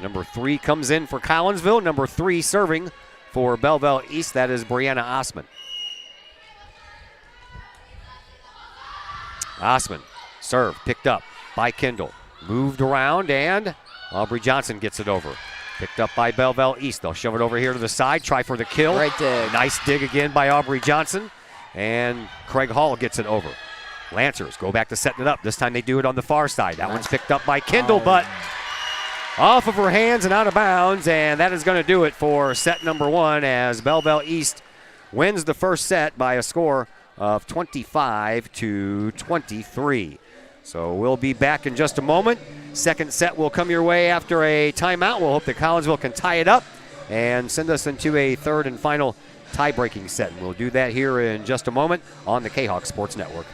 [SPEAKER 6] Number 3 comes in for Collinsville. Number 3 serving for Belleville East. That is Brianna Osman. Osman, serve, picked up by Kindle. Moved around, and Aubrey Johnson gets it over. Picked up by Belleville East. They'll shove it over here to the side, try for the kill.
[SPEAKER 8] Great dig.
[SPEAKER 6] Nice dig again by Aubrey Johnson. And Craig Hall gets it over. Lancers go back to setting it up. This time they do it on the far side. That one's picked up by Kindle, but off of her hands and out of bounds. And that is going to do it for set number 1, as Belleville East wins the first set by a score of 25-23. So we'll be back in just a moment. Second set will come your way after a timeout. We'll hope that Collinsville can tie it up.
[SPEAKER 5] and send us into a third and final tie-breaking set. And we'll do that here in just a moment on the Kahok Sports Network.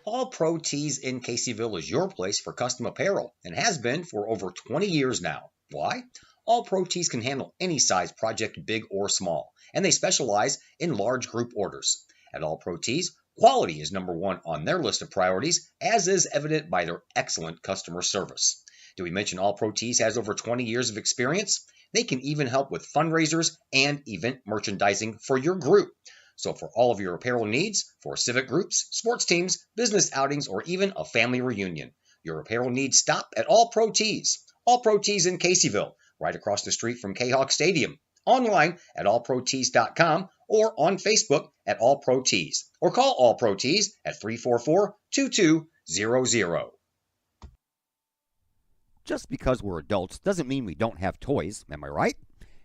[SPEAKER 6] All Pro Tees in Caseyville is your place for custom apparel and has been for over 20 years now. Why? All Pro Tees can handle any size project, big or small, and they specialize in large group orders. At All Pro Tees, quality is number one on their list of priorities, as is evident by their excellent customer service. Did we mention All Pro Tees has over 20 years of experience? They can even help with fundraisers and event merchandising for your group. So for all of your apparel needs, for civic groups, sports teams, business outings, or even a family reunion, your apparel needs stop at All Pro Tees. All Pro Tees in Caseyville, right across the street from Kahok Stadium. Online at allprotees.com or on Facebook at All Pro Tees. Or call All Pro Tees at 344-2200.
[SPEAKER 5] Just because we're adults doesn't mean we don't have toys, am I right?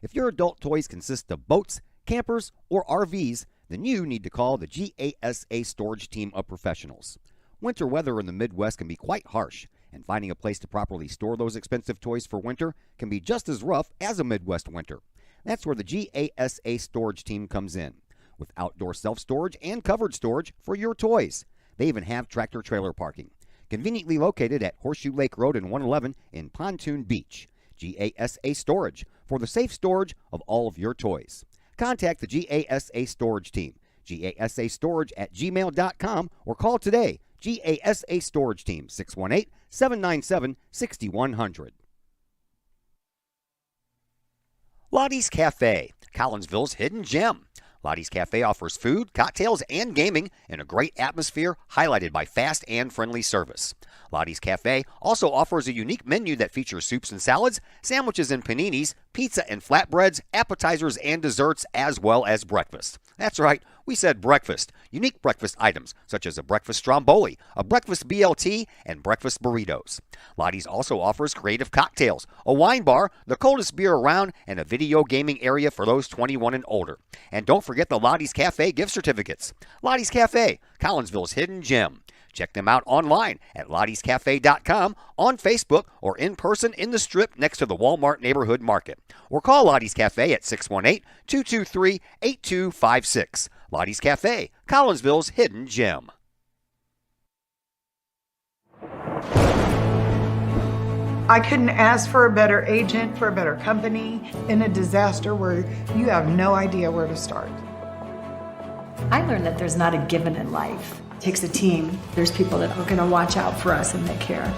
[SPEAKER 5] If your adult toys consist of boats, campers, or RVs, then you need to call the GASA storage team of professionals. Winter weather in the Midwest can be quite harsh, and finding a place to properly store those expensive toys for winter can be just as rough as a Midwest winter. That's where the GASA storage team comes in, with outdoor self-storage and covered storage for your toys. They even have tractor-trailer parking, conveniently located at Horseshoe Lake Road and 111 in Pontoon Beach. GASA Storage, for the safe storage of all of your toys. Contact the GASA Storage team, gasastorage@gmail.com, or call today, GASA Storage Team, 618-797-6100. Lottie's Cafe, Collinsville's hidden gem. Lottie's Cafe offers food, cocktails, and gaming in a great atmosphere highlighted by fast and friendly service. Lottie's Cafe also offers a unique menu that features soups and salads, sandwiches and paninis, pizza and flatbreads, appetizers and desserts, as well as breakfast. That's right, we said breakfast. Unique breakfast items such as a breakfast stromboli, a breakfast BLT, and breakfast burritos. Lottie's also offers creative cocktails, a wine bar, the coldest beer around, and a video gaming area for those 21 and older. And don't forget the Lottie's Cafe gift certificates. Lottie's Cafe, Collinsville's hidden gem. Check them out online at lottiescafe.com, on Facebook, or in person in the Strip next to the Walmart Neighborhood Market. Or call Lottie's Cafe at 618-223-8256. Lottie's Cafe, Collinsville's hidden gem.
[SPEAKER 9] I couldn't ask for a better agent, for a better company in a disaster where you have no idea where to start.
[SPEAKER 10] I learned that there's not a given in life. It takes a team. There's people that are going to watch out for us and they care.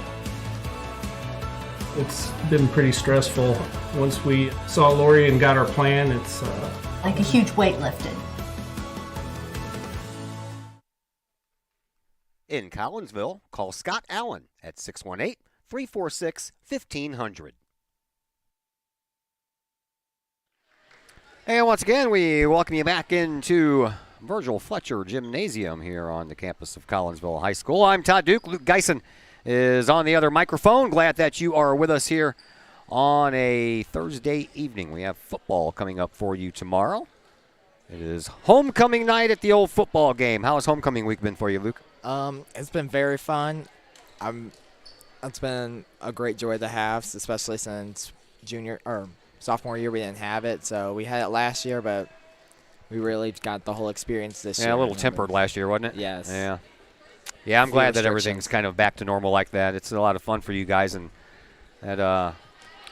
[SPEAKER 11] It's been pretty stressful. Once we saw Lori and got our plan, it's
[SPEAKER 12] like a huge weight lifted.
[SPEAKER 5] In Collinsville, call Scott Allen at 618-346-1500. And once again, we welcome you back into Virgil Fletcher Gymnasium here on the campus of Collinsville High School. I'm Todd Duke. Luke Geisen is on the other microphone. Glad that you are with us here on a Thursday evening. We have football coming up for you tomorrow. It is homecoming night at the old football game. How has homecoming week been for you, Luke?
[SPEAKER 8] It's been very fun. It's been a great joy to have, especially since sophomore year we didn't have it. So we had it last year, but we really got the whole experience this year.
[SPEAKER 5] Yeah, a little tempered last year, wasn't it?
[SPEAKER 8] Yes.
[SPEAKER 5] Yeah. Yeah, I'm glad that everything's kind of back to normal like that. It's a lot of fun for you guys, and that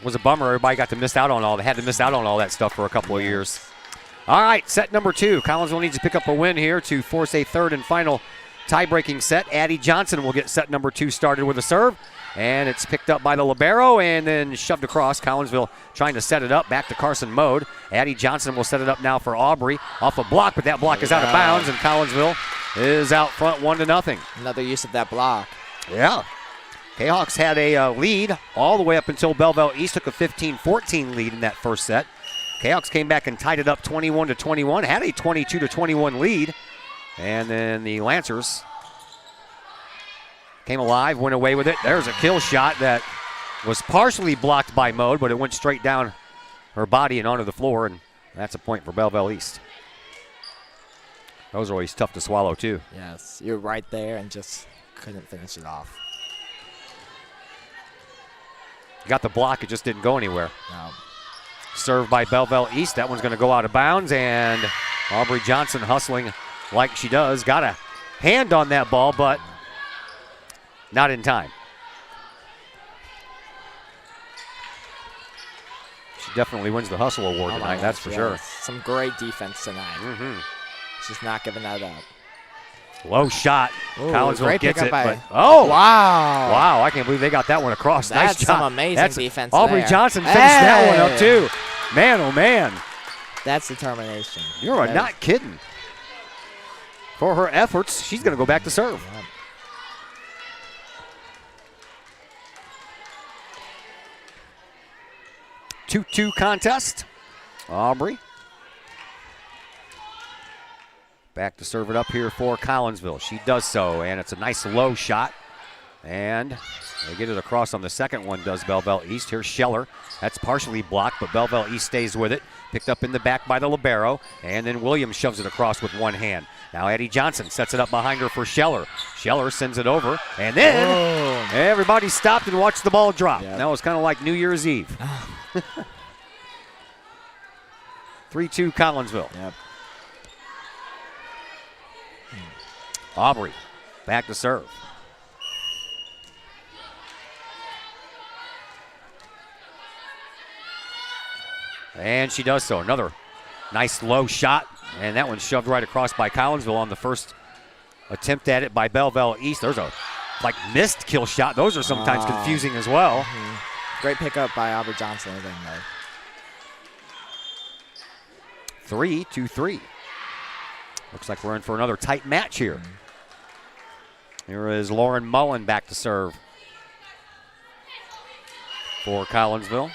[SPEAKER 5] was a bummer. Everybody had to miss out on all that stuff for a couple of years. All right, set number 2. Collinsville needs to pick up a win here to force a third and final tie-breaking set. Addie Johnson will get set number 2 started with a serve, and it's picked up by the libero and then shoved across. Collinsville trying to set it up back to Carson Mode. Addie Johnson will set it up now for Aubrey off a block, but that block is out of bounds, and Collinsville is out front 1-0.
[SPEAKER 8] Another use of that block.
[SPEAKER 5] Yeah. Kahawks had a lead all the way up until Belleville East took a 15-14 lead in that first set. Kahawks came back and tied it up 21-21, had a 22-21 lead, and then the Lancers came alive, went away with it. There's a kill shot that was partially blocked by Mode, but it went straight down her body and onto the floor, and that's a point for Belleville East. Those are always tough to swallow, too.
[SPEAKER 8] Yes, you're right there and just couldn't finish it off.
[SPEAKER 5] Got the block, it just didn't go anywhere.
[SPEAKER 8] No.
[SPEAKER 5] serve by Belleville East. That one's going to go out of bounds, and Aubrey Johnson hustling like she does. Got a hand on that ball, but not in time. She definitely wins the hustle award tonight, that's for sure.
[SPEAKER 8] Some great defense tonight. She's not giving that up.
[SPEAKER 5] Low shot.
[SPEAKER 8] Ooh,
[SPEAKER 5] Collinsville gets it, but
[SPEAKER 8] wow.
[SPEAKER 5] Wow, I can't believe they got that one across.
[SPEAKER 8] That's
[SPEAKER 5] nice job.
[SPEAKER 8] some amazing defense
[SPEAKER 5] Aubrey
[SPEAKER 8] there.
[SPEAKER 5] Johnson finished that one up too. Man, oh man.
[SPEAKER 8] That's determination.
[SPEAKER 5] You're not kidding. For her efforts, she's going to go back to serve. Yep. 2-2 contest. Aubrey. Back to serve it up here for Collinsville. She does so, and it's a nice low shot. And they get it across on the second one, does Belleville East. Here's Scheller. That's partially blocked, but Belleville East stays with it. Picked up in the back by the libero, and then Williams shoves it across with one hand. Now Eddie Johnson sets it up behind her for Scheller. Scheller sends it over, and then everybody stopped and watched the ball drop.
[SPEAKER 8] Yep.
[SPEAKER 5] That was kind of like New Year's Eve. 3-2 Collinsville.
[SPEAKER 8] Yep.
[SPEAKER 5] Aubrey back to serve. And she does so. Another nice low shot, and that one's shoved right across by Collinsville on the first attempt at it by Belleville East. There's a missed kill shot. Those are sometimes confusing as well.
[SPEAKER 8] Great pickup by Aubrey Johnson again, though.
[SPEAKER 5] 3-3. Looks like we're in for another tight match here. Here is Lauren Mullen back to serve for Collinsville.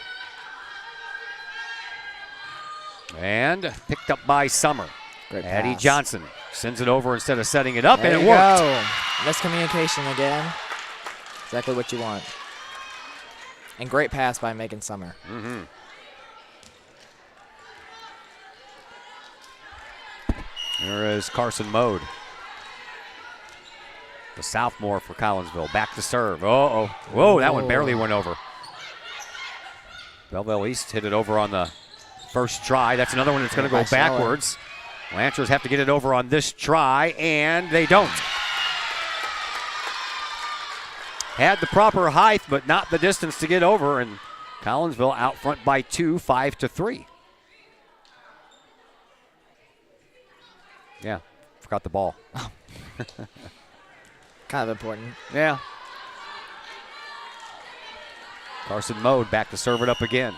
[SPEAKER 5] And picked up by Summer.
[SPEAKER 8] Great pass.
[SPEAKER 5] Addie Johnson sends it over instead of setting it up,
[SPEAKER 8] there
[SPEAKER 5] and it
[SPEAKER 8] you
[SPEAKER 5] worked.
[SPEAKER 8] Go. Miscommunication again. Exactly what you want. And great pass by Megan Summer.
[SPEAKER 5] Here is Carson Mode. The sophomore for Collinsville. Back to serve. Whoa, that one barely went over. Belleville East hit it over on the first try. That's another one that's going to go backwards. Lancers have to get it over on this try, and they don't. Had the proper height, but not the distance to get over, and Collinsville out front by 2, 5-3. Yeah, forgot the ball.
[SPEAKER 8] Kind of important.
[SPEAKER 5] Yeah. Carson Mode back to serve it up again.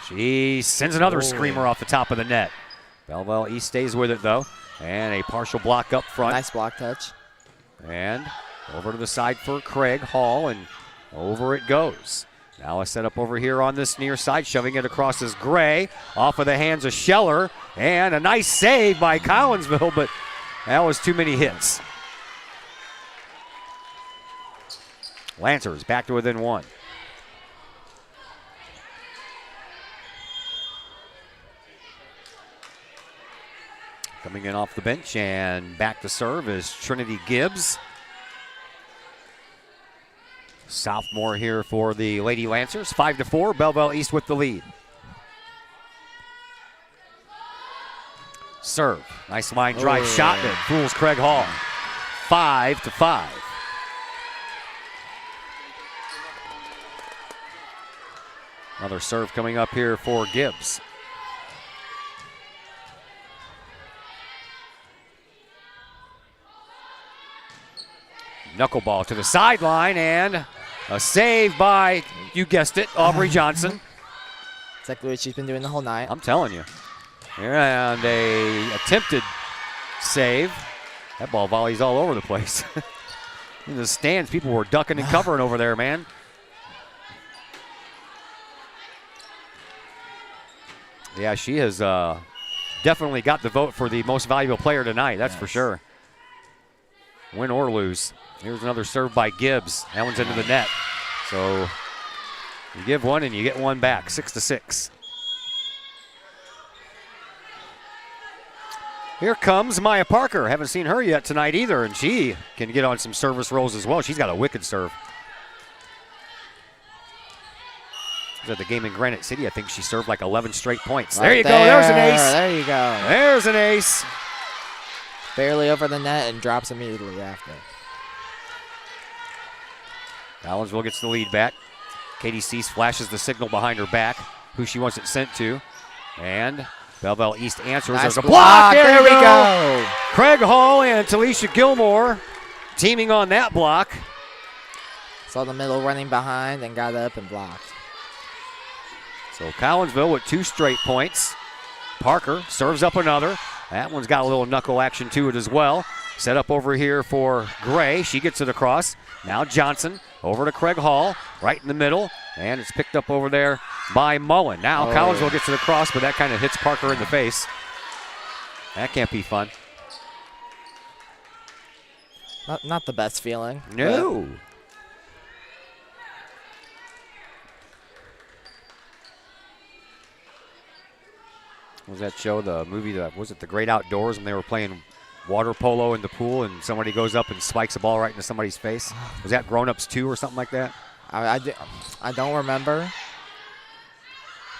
[SPEAKER 5] She sends another screamer off the top of the net. Belleville East stays with it, though. And a partial block up front.
[SPEAKER 8] Nice block touch.
[SPEAKER 5] And over to the side for Craig Hall, and over it goes. Now a setup over here on this near side, shoving it across is Gray. Off of the hands of Scheller, and a nice save by Collinsville, but that was too many hits. Lancers back to within 1. Coming in off the bench and back to serve is Trinity Gibbs. Sophomore here for the Lady Lancers. 5-4, Belleville East with the lead. Serve. Nice line drive shot that fools Craig Hall. 5-5. Another serve coming up here for Gibbs. Knuckleball to the sideline, and a save by, you guessed it, Aubrey Johnson.
[SPEAKER 8] Exactly what she's been doing the whole night.
[SPEAKER 5] I'm telling you. And a attempted save. That ball volleys all over the place. In the stands, people were ducking and covering over there, man. Yeah, she has definitely got the vote for the most valuable player tonight, that's for sure. Win or lose. Here's another serve by Gibbs. That one's into the net. So you give one and you get one back, 6-6. Here comes Maya Parker. Haven't seen her yet tonight either, and she can get on some service rolls as well. She's got a wicked serve.
[SPEAKER 6] was at the game in Granite City. I think she served like 11 straight points.
[SPEAKER 8] Right
[SPEAKER 6] there you go. There's an ace.
[SPEAKER 8] There you go.
[SPEAKER 6] There's an ace.
[SPEAKER 8] Barely over the net and drops immediately after.
[SPEAKER 6] Collinsville gets the lead back. Katie Cease flashes the signal behind her back, who she wants it sent to. And Belleville East answers.
[SPEAKER 8] Nice
[SPEAKER 6] There's a block.
[SPEAKER 8] There we go.
[SPEAKER 6] Craig Hall and Talisha Gilmore teaming on that block.
[SPEAKER 8] Saw the middle running behind and got up and blocked.
[SPEAKER 6] So Collinsville with 2 straight points. Parker serves up another. That one's got a little knuckle action to it as well. Set up over here for Gray. She gets it across. Now Johnson over to Craig Hall, right in the middle. And it's picked up over there by Mullen. Now Collinsville gets it across, but that kind of hits Parker in the face. That can't be fun.
[SPEAKER 8] Not the best feeling.
[SPEAKER 6] No. What was that show, the movie, was it The Great Outdoors, when they were playing water polo in the pool and somebody goes up and spikes a ball right into somebody's face? Was that Grown Ups 2 or something like that?
[SPEAKER 8] I don't remember,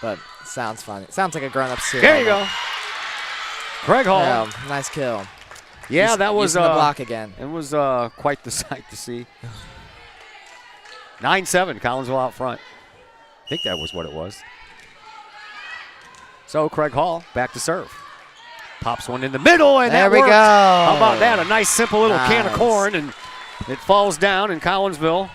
[SPEAKER 8] but it sounds funny. It sounds like a Grown Ups 2.
[SPEAKER 6] There you go. Craig Hall.
[SPEAKER 8] Yeah, nice kill.
[SPEAKER 6] Yeah, that was
[SPEAKER 8] the block again.
[SPEAKER 6] It was quite the sight to see. 9-7, Collinsville out front. I think that was what it was. So Craig Hall back to serve. Pops one in the middle, and
[SPEAKER 8] there
[SPEAKER 6] that
[SPEAKER 8] we
[SPEAKER 6] worked.
[SPEAKER 8] go.
[SPEAKER 6] How about that? A nice, simple little can of
[SPEAKER 8] Nice.
[SPEAKER 6] corn, and it falls down, and Collinsville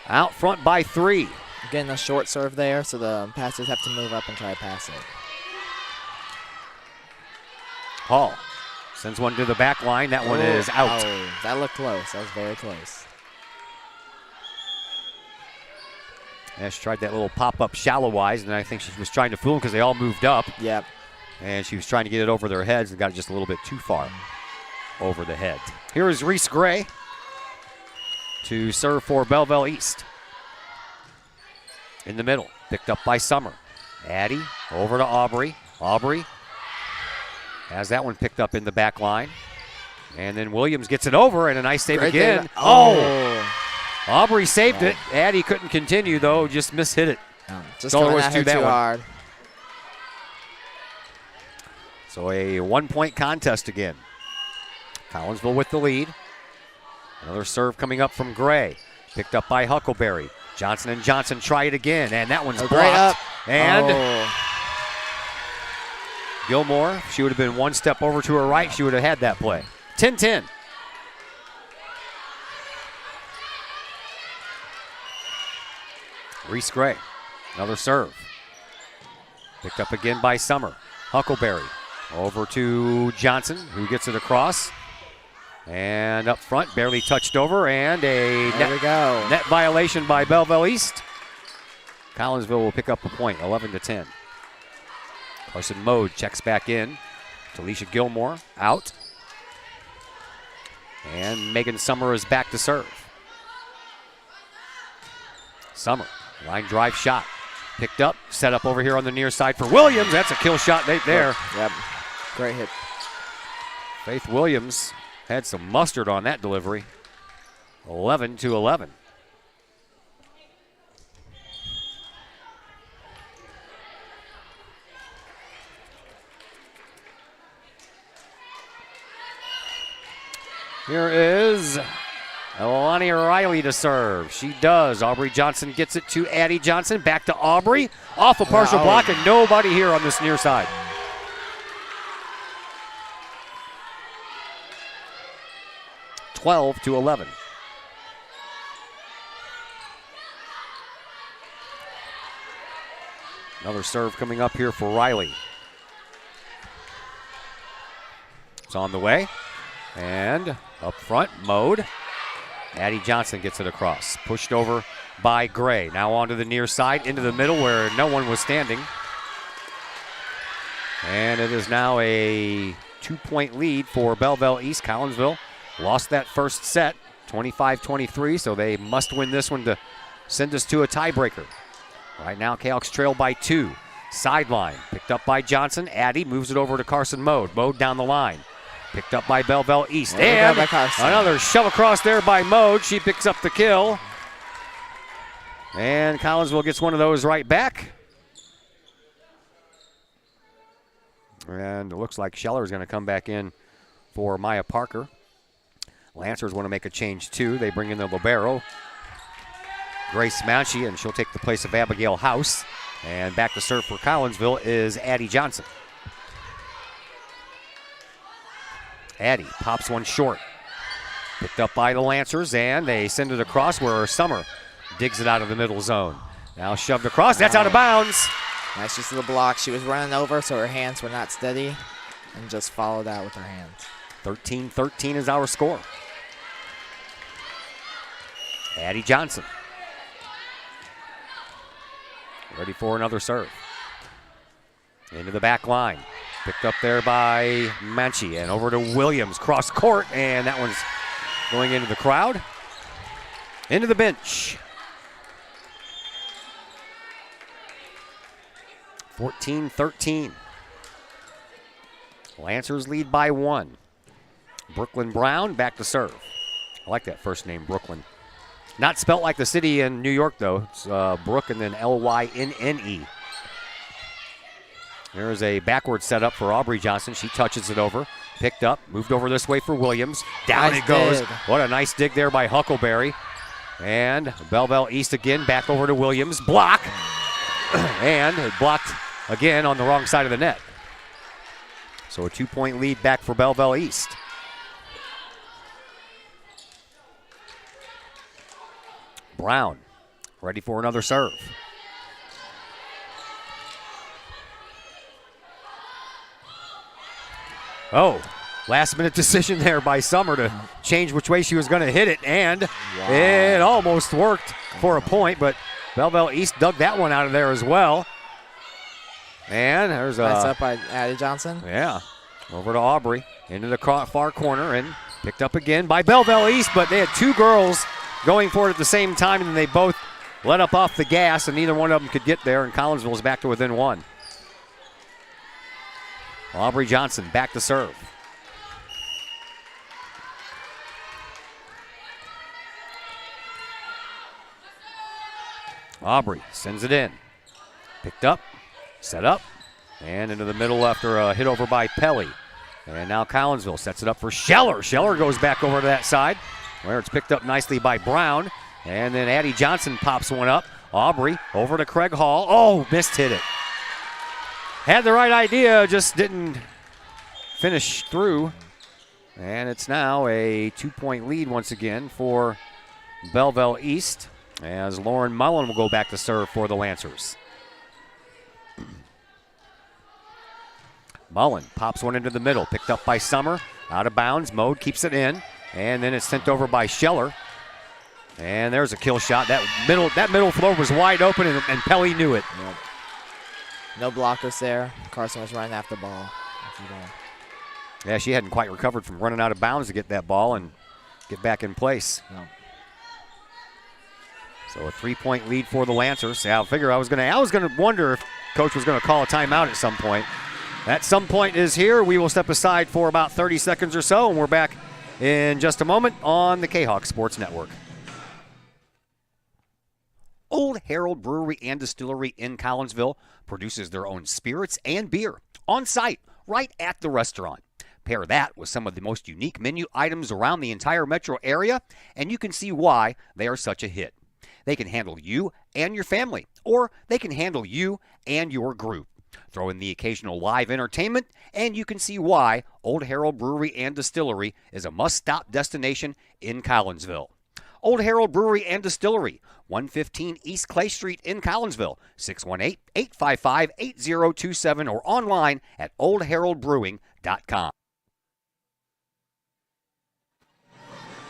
[SPEAKER 6] out front by 3.
[SPEAKER 8] Getting a short serve there, so the passers have to move up and try to pass it.
[SPEAKER 6] Hall sends one to the back line. That one is out.
[SPEAKER 8] Oh, that looked close. That was very close.
[SPEAKER 6] Yeah, she tried that little pop-up shallow wise, and I think she was trying to fool them because they all moved up.
[SPEAKER 8] Yep.
[SPEAKER 6] And she was trying to get it over their heads and got it just a little bit too far over the head. Here is Reese Gray to serve for Belleville East. In the middle, picked up by Summer. Addie over to Aubrey. Aubrey has that one picked up in the back line. And then Williams gets it over, and a nice save again. Aubrey saved it. Addie couldn't continue, though, just mishit it.
[SPEAKER 8] Just
[SPEAKER 6] all there
[SPEAKER 8] coming
[SPEAKER 6] was
[SPEAKER 8] at
[SPEAKER 6] to
[SPEAKER 8] her
[SPEAKER 6] that
[SPEAKER 8] too
[SPEAKER 6] one.
[SPEAKER 8] hard.
[SPEAKER 6] So a 1-point contest again. Collinsville with the lead. Another serve coming up from Gray. Picked up by Huckleberry. Johnson and Johnson try it again, and that one's
[SPEAKER 8] Gray up.
[SPEAKER 6] blocked. And Gilmore, if she would have been one step over to her right, she would have had that play. 10-10. Reese Gray, another serve. Picked up again by Summer. Huckleberry over to Johnson, who gets it across. And up front, barely touched over, and a net violation by Belleville East. Collinsville will pick up a point, 11-10. Carson Mode checks back in. Talisha Gilmore out. And Megan Summer is back to serve. Summer, line drive shot. Picked up, set up over here on the near side for Williams. That's a kill shot right there.
[SPEAKER 8] Yep, great hit.
[SPEAKER 6] Faith Williams had some mustard on that delivery. 11-11. Here is Elani Riley to serve. She does. Aubrey Johnson gets it to Addie Johnson. Back to Aubrey. Off a partial block, and nobody here on this near side. (12-11). Another serve coming up here for Riley. It's on the way. And up front, Mode. Addie Johnson gets it across. Pushed over by Gray. Now onto the near side, into the middle where no one was standing. And it is now a 2-point lead for Belleville East. Collinsville lost that first set, 25-23, so they must win this one to send us to a tiebreaker. Right now, Kahok's trail by 2. Sideline, picked up by Johnson. Addie moves it over to Carson Mode. Mode down the line. Picked up by Belleville East. And another shove across there by Mode. She picks up the kill.
[SPEAKER 5] And Collinsville gets one of those right back. And it looks like Scheller is going to come back in for Maya Parker. Lancers want to make a change too. They bring in the libero, Grace Manchi, and she'll take the place of Abigail House. And back to serve for Collinsville is Addie Johnson. Addie pops one short. Picked up by the Lancers, and they send it across where Summer digs it out of the middle zone. Now shoved across. That's out of bounds.
[SPEAKER 8] Nice use of the block. She was running over, so her hands were not steady, and just followed out with her hands.
[SPEAKER 5] 13-13 is our score. Addie Johnson. Ready for another serve. Into the back line. Picked up there by Manchi, and over to Williams. Cross court, and that one's going into the crowd. Into the bench. 14-13. Lancers lead by 1. Brooklyn Brown back to serve. I like that first name, Brooklyn. Not spelt like the city in New York, though. It's Brook and then L-Y-N-N-E. There's a backward setup for Aubrey Johnson. She touches it over. Picked up. Moved over this way for Williams. Down
[SPEAKER 8] Nice
[SPEAKER 5] it goes.
[SPEAKER 8] dig.
[SPEAKER 5] What a nice dig there by Huckleberry. And Belleville East again. Back over to Williams. Block. And blocked again on the wrong side of the net. So a 2-point lead back for Belleville East. Brown ready for another serve. Oh, last minute decision there by Summer to change which way she was going to hit it, and it almost worked for a point, but Belleville East dug that one out of there as well. And there's a
[SPEAKER 8] Nice up by Addie Johnson.
[SPEAKER 5] Yeah, over to Aubrey into the far corner and picked up again by Belleville East, but they had two girls going for it at the same time, and they both let up off the gas, and neither one of them could get there, and Collinsville is back to within 1. Aubrey Johnson back to serve. Aubrey sends it in. Picked up, set up, and into the middle after a hit over by Pelly. And now Collinsville sets it up for Scheller. Scheller goes back over to that side, where it's picked up nicely by Brown. And then Addie Johnson pops one up. Aubrey over to Craig Hall. Oh, missed hit it. Had the right idea, just didn't finish through. And it's now a 2-point lead once again for Belleville East, as Lauren Mullen will go back to serve for the Lancers. Mullen pops one into the middle, picked up by Summer, out of bounds. Mode keeps it in, and then it's sent over by Scheller. And there's a kill shot. That middle floor was wide open, and Pelly knew it.
[SPEAKER 8] Yep. No blockers there. Carson was running after the ball.
[SPEAKER 5] Yeah, she hadn't quite recovered from running out of bounds to get that ball and get back in place.
[SPEAKER 8] No.
[SPEAKER 5] So a 3-point lead for the Lancers. Yeah, I figure I was gonna wonder if Coach was gonna call a timeout at some point. That some point is here. We will step aside for about 30 seconds or so, and we're back in just a moment on the Kahok Sports Network. Old Herald Brewery and Distillery in Collinsville produces their own spirits and beer on site right at the restaurant. Pair that with some of the most unique menu items around the entire metro area, and you can see why they are such a hit. They can handle you and your family, or they can handle you and your group. Throw in the occasional live entertainment, and you can see why Old Herald Brewery and Distillery is a must-stop destination in Collinsville. Old Herald Brewery and Distillery, 115 East Clay Street in Collinsville, 618-855-8027, or online at oldheraldbrewing.com.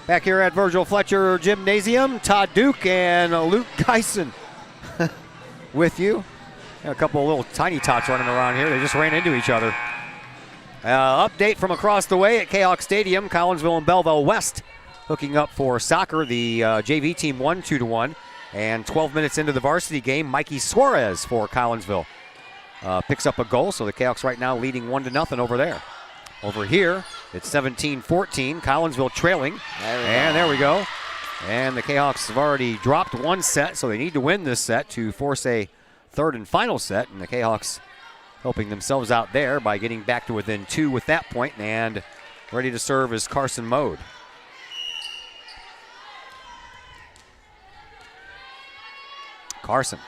[SPEAKER 5] Back here at Virgil Fletcher Gymnasium, Todd Duke and Luke Geisen with you. A couple of little tiny tots running around here. They just ran into each other. Update from across the way at Kahok Stadium. Collinsville and Belleville West hooking up for soccer. The JV team won 2-1. And 12 minutes into the varsity game, Mikey Suarez for Collinsville picks up a goal. So the Cahoks right now leading 1-0 over there. Over here, it's 17-14. Collinsville trailing. There we go.
[SPEAKER 6] And the Kahawks have already dropped one set, so they need to win this set to force a third and final set. And the Kahawks helping themselves out there by getting back to within 2 with that point. And ready to serve is Carson Mode. Carson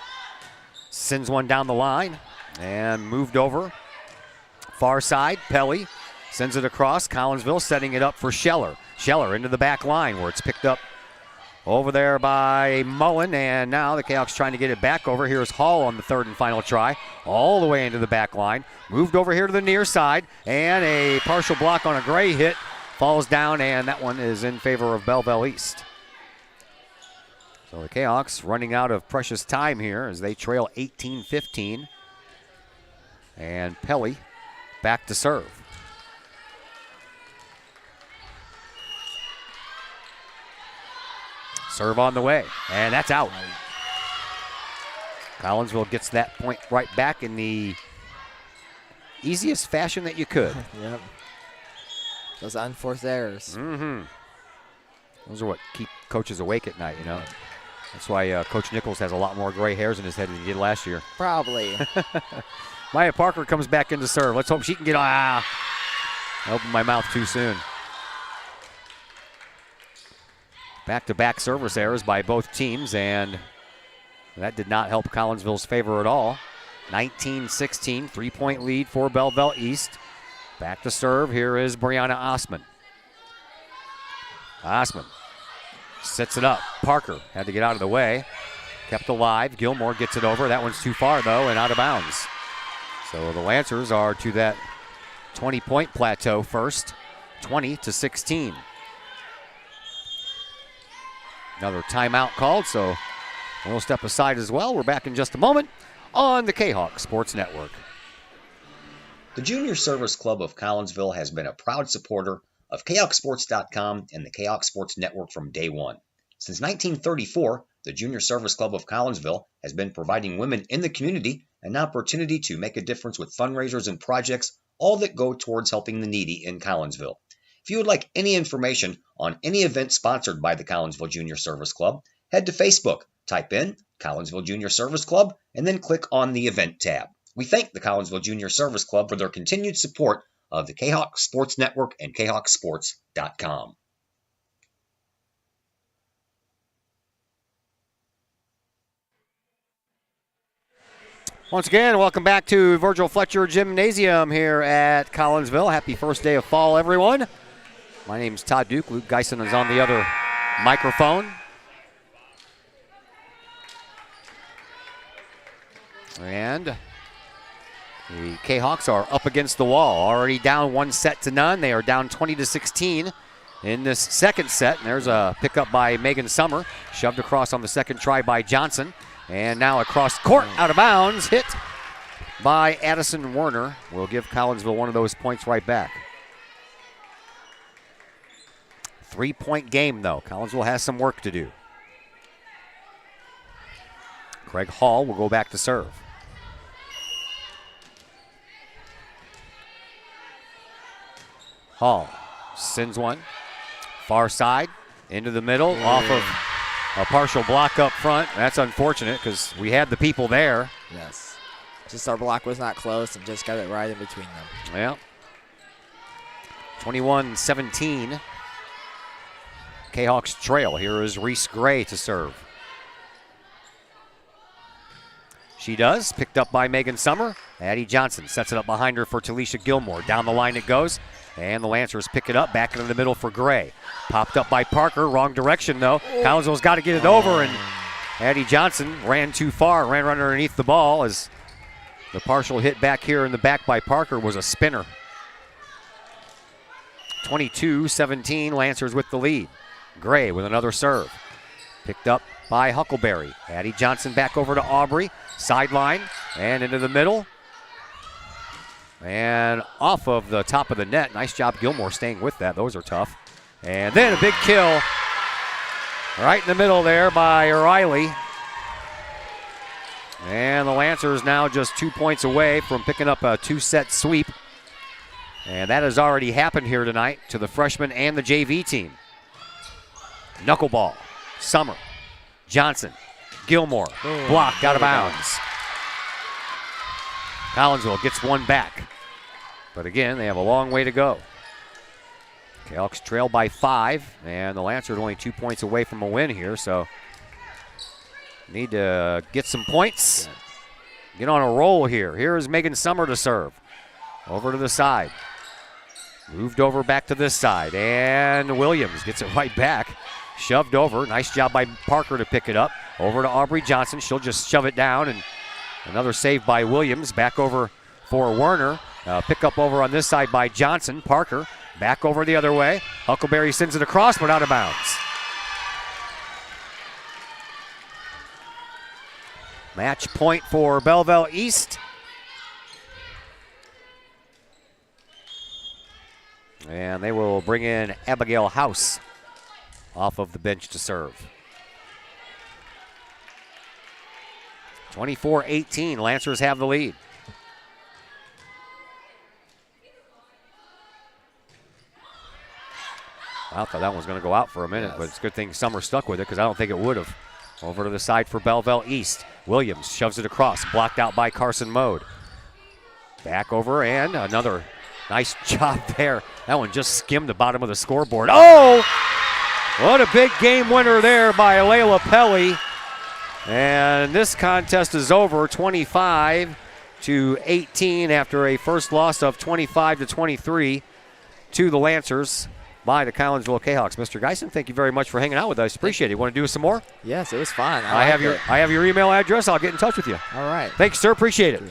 [SPEAKER 6] sends one down the line and moved over. Far side, Pelly sends it across. Collinsville setting it up for Scheller. Scheller into the back line where it's picked up over there by Mullen, and now the Kahawks trying to get it back over. Here's Hall on the third and final try, all the way into the back line. Moved over here to the near side, and a partial block on a Gray hit. Falls down, and that one is in favor of Belleville East. So the Kahawks running out of precious time here as they trail 18-15. And Pelly back to serve. Serve on the way, and that's out. Collinsville gets that point right back in the easiest fashion that you could.
[SPEAKER 8] Yep. Those unforced errors.
[SPEAKER 6] Mm-hmm. Those are what keep coaches awake at night, you know. That's why Coach Nichols has a lot more gray hairs in his head than he did last year.
[SPEAKER 8] Probably.
[SPEAKER 6] Maya Parker comes back in to serve. Let's hope she can get on. I opened my mouth too soon. Back-to-back service errors by both teams, and that did not help Collinsville's favor at all. 19-16, 3-point lead for Belleville East. Back to serve. Here is Brianna Osman. Osman sets it up. Parker had to get out of the way. Kept alive. Gilmore gets it over. That one's too far, though, and out of bounds. So the Lancers are to that 20-point plateau first, 20-16. Another timeout called, so we'll step aside as well. We're back in just a moment on the Kahok Sports Network.
[SPEAKER 13] The Junior Service Club of Collinsville has been a proud supporter of KahokSports.com and the Kahok Sports Network from day one. Since 1934, the Junior Service Club of Collinsville has been providing women in the community an opportunity to make a difference with fundraisers and projects, all that go towards helping the needy in Collinsville. If you would like any information on any event sponsored by the Collinsville Junior Service Club, head to Facebook, type in Collinsville Junior Service Club, and then click on the event tab. We thank the Collinsville Junior Service Club for their continued support of the Kahok Sports Network and KahokSports.com.
[SPEAKER 6] Once again, welcome back to Virgil Fletcher Gymnasium here at Collinsville. Happy first day of fall, everyone. My name's Todd Duke. Luke Geisen is on the other microphone. And the Kahawks are up against the wall. Already down 1-0. They are down 20-16 in this second set. And there's a pickup by Megan Summer. Shoved across on the second try by Johnson. And now across court, out of bounds, hit by Addison Werner. Will give Collinsville one of those points right back. 3-point game, though. Collinsville has some work to do. Craig Hall will go back to serve. Hall sends one. Far side, into the middle, off of a partial block up front. That's unfortunate because we had the people there.
[SPEAKER 8] Yes. Just our block was not close and just got it right in between them.
[SPEAKER 6] Yeah. 21-17. Kahawks trail. Here is Reese Gray to serve. She does. Picked up by Megan Summer. Addie Johnson sets it up behind her for Talisha Gilmore. Down the line it goes. And the Lancers pick it up. Back into the middle for Gray. Popped up by Parker. Wrong direction, though. Collinsville's got to get it over. And Addie Johnson ran too far. Ran right underneath the ball as the partial hit back here in the back by Parker was a spinner. 22-17. Lancers with the lead. Gray with another serve. Picked up by Huckleberry. Addie Johnson back over to Aubrey. Sideline and into the middle. And off of the top of the net. Nice job, Gilmore, staying with that. Those are tough. And then a big kill right in the middle there by Riley. And the Lancers now just 2 points away from picking up a two-set sweep. And that has already happened here tonight to the freshman and the JV team. Knuckleball
[SPEAKER 5] Summer, Johnson, Gilmore, blocked out of bounds. Collinsville gets one back. But again, they have a long way to go. Kahok's trail by 5, and the Lancers are only 2 points away from a win here, so need to get some points. Get on a roll here. Here is Megan Summer to serve. Over to the side. Moved over back to this side, and Williams gets it right back. Shoved over. Nice job by Parker to pick it up. Over to Aubrey Johnson. She'll just shove it down, and another save by Williams. Back over for Werner. Pick up over on this side by Johnson. Parker back over the other way. Huckleberry sends it across, but out of bounds. Match point for Belleville East. And they will bring in Abigail House off of the bench to serve. 24-18, Lancers have the lead. I thought that one was going to go out for a minute, but it's a good thing Summer stuck with it because I don't think it would have. Over to the side for Belleville East. Williams shoves it across, blocked out by Carson Mode. Back over, and another nice job there. That one just skimmed the bottom of the scoreboard. Oh! What a big game winner there by Layla Pelly. And this contest is over 25-18 after a first loss of 25-23 to the Lancers by the Collinsville Kahawks. Mr. Geisen, thank you very much for hanging out with us. Appreciate it. Want to do some more?
[SPEAKER 8] Yes, it was fun.
[SPEAKER 5] I have your email address. I'll get in touch with you.
[SPEAKER 8] All right.
[SPEAKER 5] Thanks, sir. Appreciate it.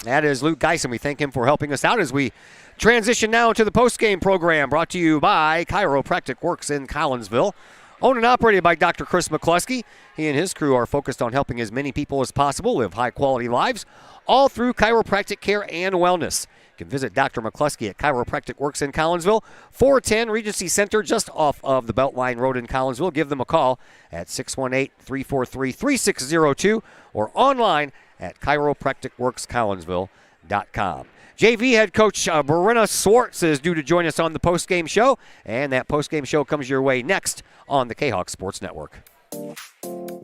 [SPEAKER 5] That is Luke Geisen. We thank him for helping us out as we transition now to the post-game program brought to you by Chiropractic Works in Collinsville. Owned and operated by Dr. Chris McCluskey. He and his crew are focused on helping as many people as possible live high-quality lives, all through chiropractic care and wellness. You can visit Dr. McCluskey at Chiropractic Works in Collinsville, 410 Regency Center, just off of the Beltline Road in Collinsville. Give them a call at 618-343-3602 or online at chiropracticworkscollinsville.com. JV head coach Brenna Swartz is due to join us on the postgame show, and that postgame show comes your way next on the Kahok Sports Network.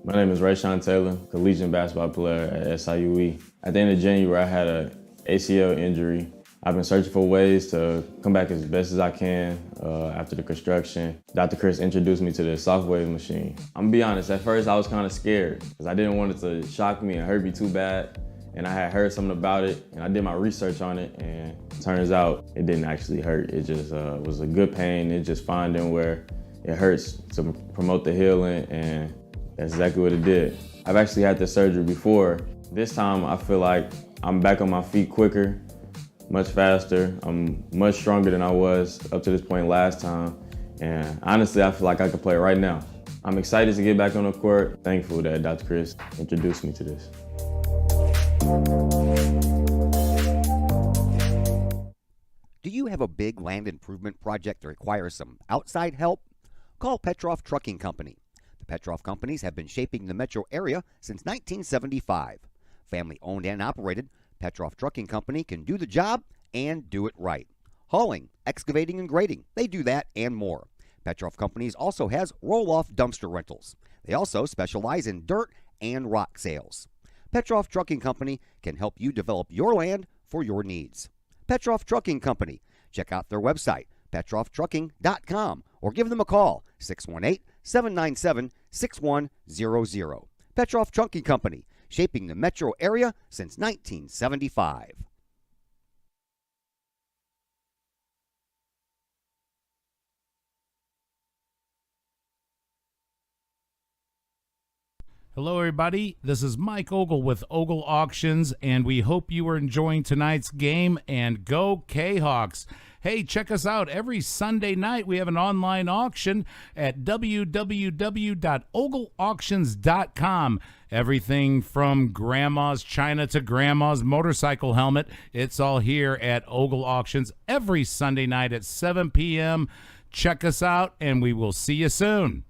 [SPEAKER 14] My name is Rayshawn Taylor, collegiate basketball player at SIUE. At the end of January, I had an ACL injury. I've been searching for ways to come back as best as I can after the construction. Dr. Chris introduced me to the soft wave machine. I'm gonna be honest, at first I was kind of scared because I didn't want it to shock me and hurt me too bad. And I had heard something about it, and I did my research on it, and it turns out it didn't actually hurt. It just was a good pain. It just finding where it hurts to promote the healing, and that's exactly what it did. I've actually had this surgery before. This time I feel like I'm back on my feet quicker, much faster. I'm much stronger than I was up to this point last time. And honestly, I feel like I could play right now. I'm excited to get back on the court. Thankful that Dr. Chris introduced me to this.
[SPEAKER 6] Do you have a big land improvement project that requires some outside help? Call Petroff Trucking Company. The Petroff Companies have been shaping the metro area since 1975. Family owned and operated, Petroff Trucking Company can do the job and do it right. Hauling, excavating, and grading, they do that and more. Petroff Companies also has roll-off dumpster rentals. They also specialize in dirt and rock sales. Petroff Trucking Company can help you develop your land for your needs. Petroff Trucking Company. Check out their website, petrofftrucking.com, or give them a call, 618-797-6100. Petroff Trucking Company, shaping the metro area since 1975.
[SPEAKER 15] Hello, everybody. This is Mike Ogle with Ogle Auctions, and we hope you are enjoying tonight's game, and go Kahawks. Hey, check us out. Every Sunday night, we have an online auction at www.ogleauctions.com. Everything from grandma's china to grandma's motorcycle helmet, it's all here at Ogle Auctions every Sunday night at 7 p.m. Check us out, and we will see you soon.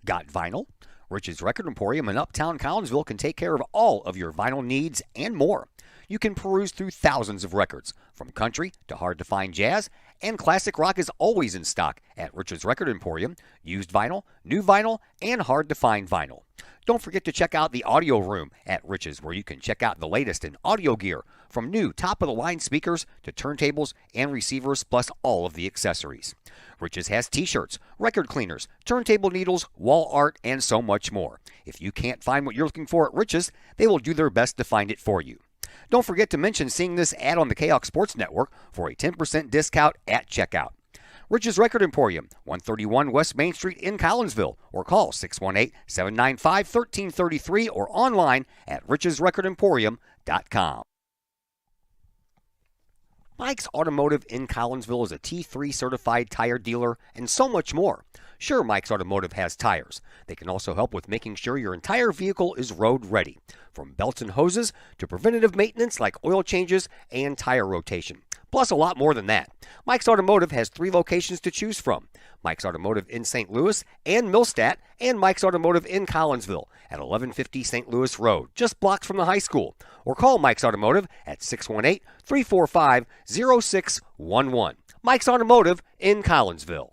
[SPEAKER 6] Got vinyl? Rich's Record Emporium in Uptown Collinsville can take care of all of your vinyl needs and more. You can peruse through thousands of records, from country to hard-to-find jazz, and classic rock is always in stock at Rich's Record Emporium, used vinyl, new vinyl, and hard-to-find vinyl. Don't forget to check out the audio room at Rich's, where you can check out the latest in audio gear, from new top-of-the-line speakers to turntables and receivers, plus all of the accessories. Rich's has t-shirts, record cleaners, turntable needles, wall art, and so much more. If you can't find what you're looking for at Rich's, they will do their best to find it for you. Don't forget to mention seeing this ad on the Kahok Sports Network for a 10% discount at checkout. Rich's Record Emporium, 131 West Main Street in Collinsville, or call 618-795-1333 or online at richesrecordemporium.com. Mike's Automotive in Collinsville is a T3 certified tire dealer and so much more. Sure, Mike's Automotive has tires. They can also help with making sure your entire vehicle is road ready, from belts and hoses to preventative maintenance like oil changes and tire rotation. Plus a lot more than that. Mike's Automotive has 3 locations to choose from. Mike's Automotive in St. Louis and Millstadt, and Mike's Automotive in Collinsville at 1150 St. Louis Road, just blocks from the high school. Or call Mike's Automotive at 618-345-0611. Mike's Automotive in Collinsville.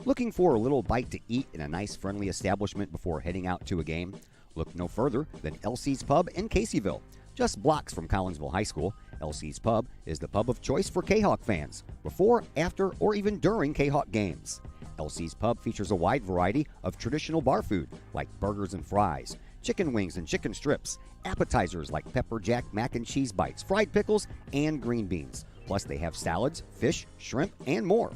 [SPEAKER 6] Looking for a little bite to eat in a nice, friendly establishment before heading out to a game? Look no further than LC's Pub in Caseyville. Just blocks from Collinsville High School, LC's Pub is the pub of choice for Kahok fans, before, after, or even during Kahok games. LC's Pub features a wide variety of traditional bar food, like burgers and fries, chicken wings and chicken strips, appetizers like pepper jack mac and cheese bites, fried pickles, and green beans. Plus they have salads, fish, shrimp, and more.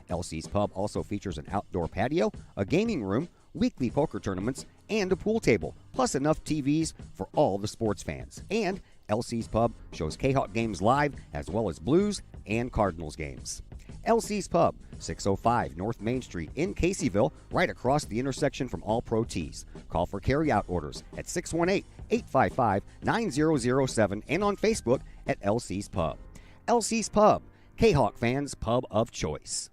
[SPEAKER 6] LC's Pub also features an outdoor patio, a gaming room, weekly poker tournaments, and a pool table, plus enough TVs for all the sports fans. And LC's Pub shows Kahok games live, as well as Blues and Cardinals games. LC's Pub, 605 North Main Street in Caseyville, right across the intersection from All Pro Tees. Call for carry-out orders at 618-855-9007 and on Facebook at LC's Pub. LC's Pub, Kahok fans' pub of choice.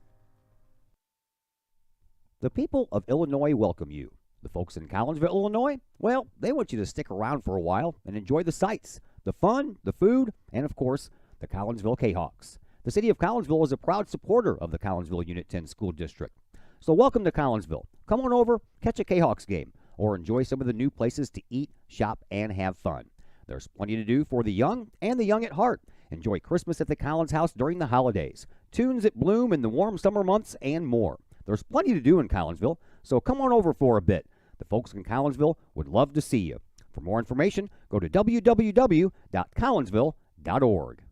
[SPEAKER 6] The people of Illinois welcome you. The folks in Collinsville, Illinois, well, they want you to stick around for a while and enjoy the sights, the fun, the food, and of course, the Collinsville Kahawks. The city of Collinsville is a proud supporter of the Collinsville Unit 10 School District. So welcome to Collinsville. Come on over, catch a Kahawks game, or enjoy some of the new places to eat, shop, and have fun. There's plenty to do for the young and the young at heart. Enjoy Christmas at the Collins House during the holidays, tunes at Bloom in the warm summer months, and more. There's plenty to do in Collinsville, so come on over for a bit. The folks in Collinsville would love to see you. For more information, go to www.collinsville.org.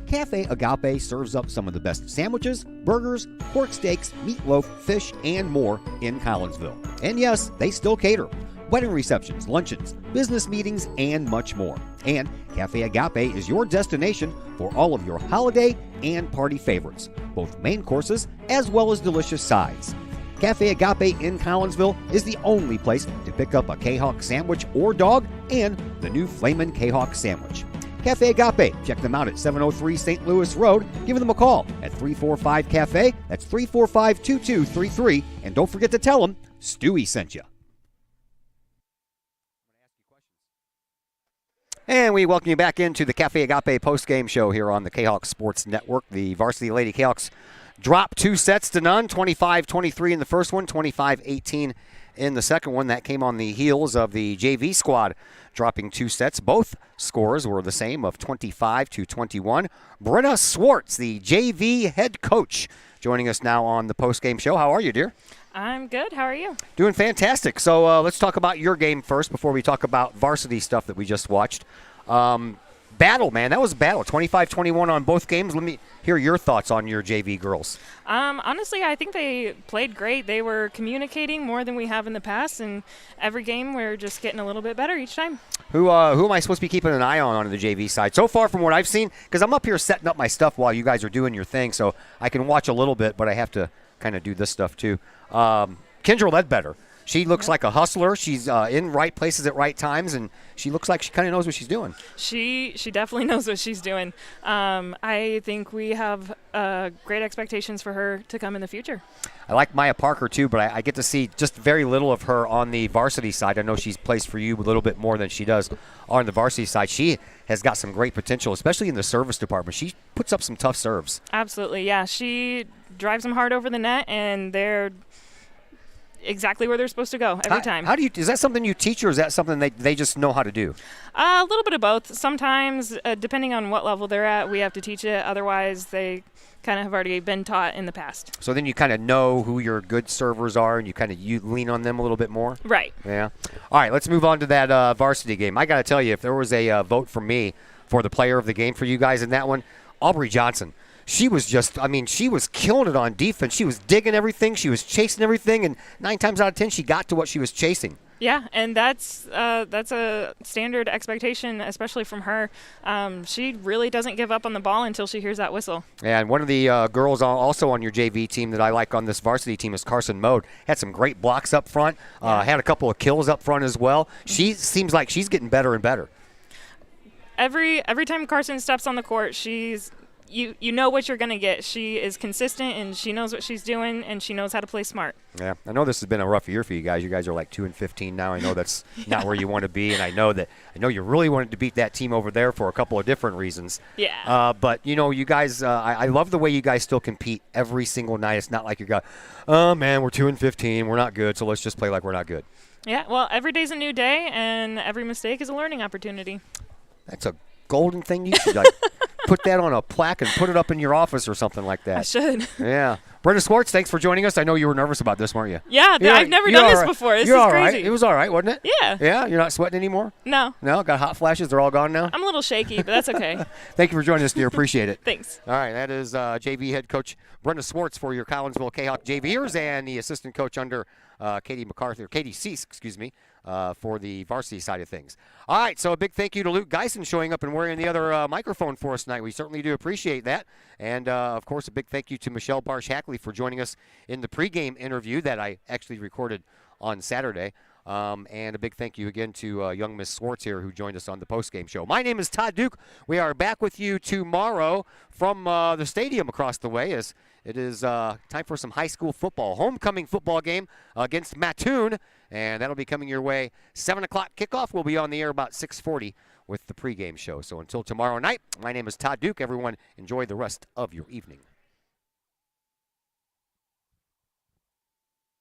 [SPEAKER 6] Cafe Agape serves up some of the best sandwiches, burgers, pork steaks, meatloaf, fish, and more in Collinsville. And yes, they still cater. Wedding receptions, luncheons, business meetings, and much more. And Cafe Agape is your destination for all of your holiday and party favorites, both main courses as well as delicious sides. Cafe Agape in Collinsville is the only place to pick up a Kahawk sandwich or dog and the new Flamin' Kahawk sandwich. Cafe Agape, check them out at 703 St. Louis Road. Give them a call at 345-CAFE. That's 345-2233. And don't forget to tell them Stewie sent you. And we welcome you back into the Cafe Agape post-game show here on the Kahawk Sports Network. The varsity Lady Kahawks dropped 2 sets to none, 25-23 in the first one, 25-18 in the second one. That came on the heels of the JV squad dropping 2 sets. Both scores were the same, of 25-21. Brenna Swartz, the JV head coach, joining us now on the post-game show. How are you, dear?
[SPEAKER 16] I'm good. How are you?
[SPEAKER 6] Doing fantastic. So let's talk about your game first before we talk about varsity stuff that we just watched. Battle, man. That was a battle. 25-21 on both games. Let me hear your thoughts on your JV girls.
[SPEAKER 16] Honestly, I think they played great. They were communicating more than we have in the past, and every game we're just getting a little bit better each time.
[SPEAKER 6] Who am I supposed to be keeping an eye on the JV side? So far from what I've seen, because I'm up here setting up my stuff while you guys are doing your thing, so I can watch a little bit, but I have to kind of do this stuff too. Kendra Ledbetter,
[SPEAKER 5] She looks like a hustler. She's in right places at right times, and she looks like she kind of knows what she's doing.
[SPEAKER 16] She definitely knows what she's doing. I think we have great expectations for her to come in the future.
[SPEAKER 5] I like Maya Parker, too, but I get to see just very little of her on the varsity side. I know she's plays for you a little bit more than she does on the varsity side. She has got some great potential, especially in the service department. She puts up some tough serves.
[SPEAKER 16] Absolutely, yeah. She drives them hard over the net, and they're exactly where they're supposed to go every time.
[SPEAKER 5] How do you? Is that something you teach, or is that something they just know how to do?
[SPEAKER 16] A little bit of both. Sometimes, depending on what level they're at, we have to teach it. Otherwise, they kind of have already been taught in the past.
[SPEAKER 5] So then you kind of know who your good servers are, and you lean on them a little bit more?
[SPEAKER 16] Right.
[SPEAKER 5] Yeah. All right, let's move on to that varsity game. I got to tell you, if there was a vote for me for the player of the game for you guys in that one, Aubrey Johnson. She was she was killing it on defense. She was digging everything. She was chasing everything, and 9 times out of 10, she got to what she was chasing.
[SPEAKER 16] Yeah, and that's a standard expectation, especially from her. She really doesn't give up on the ball until she hears that whistle.
[SPEAKER 5] And one of the girls also on your JV team that I like on this varsity team is Carson Mode. Had some great blocks up front. Had a couple of kills up front as well. She seems like she's getting better and better.
[SPEAKER 16] Every time Carson steps on the court, she's you know what you're going to get. She is consistent, and she knows what she's doing, and she knows how to play smart.
[SPEAKER 5] Yeah, I know this has been a rough year for you guys. You guys are like 2-15 now. I know that's not where you want to be, and I know you really wanted to beat that team over there for a couple of different reasons.
[SPEAKER 16] Yeah.
[SPEAKER 5] But you guys, I love the way you guys still compete every single night. It's not like you got, oh man, we're 2-15, we're not good, so let's just play like we're not good.
[SPEAKER 16] Yeah. Well, every day's a new day, and every mistake is a learning opportunity.
[SPEAKER 5] That's a golden thing. You should put that on a plaque and put it up in your office or something like that.
[SPEAKER 16] I should.
[SPEAKER 5] Yeah. Brenda Swartz, thanks for joining us. I know you were nervous about this, weren't you?
[SPEAKER 16] Yeah, I've never done this before. This is
[SPEAKER 5] all
[SPEAKER 16] crazy.
[SPEAKER 5] Right. It was all right, wasn't it?
[SPEAKER 16] Yeah.
[SPEAKER 5] Yeah? You're not sweating anymore?
[SPEAKER 16] No.
[SPEAKER 5] No? Got hot flashes? They're all gone now?
[SPEAKER 16] I'm a little shaky, but that's okay.
[SPEAKER 5] Thank you for joining us, dear. Appreciate it.
[SPEAKER 16] Thanks.
[SPEAKER 5] All right, that is JV head coach Brenda Swartz for your Collinsville Kahok JVers and the assistant coach under Katie Cease, for the varsity side of things. All right, so a big thank you to Luke Geisen showing up and wearing the other microphone for us tonight. We certainly do appreciate that. And, of course, a big thank you to Michelle Barsh-Hackley for joining us in the pregame interview that I actually recorded on Saturday. And a big thank you again to young Miss Swartz here who joined us on the postgame show. My name is Todd Duke. We are back with you tomorrow from the stadium across the way as it is time for some high school football. Homecoming football game against Mattoon, and that'll be coming your way. 7 o'clock kickoff. We'll be on the air about 6:40 with the pregame show. So until tomorrow night, my name is Todd Duke. Everyone, enjoy the rest of your evening.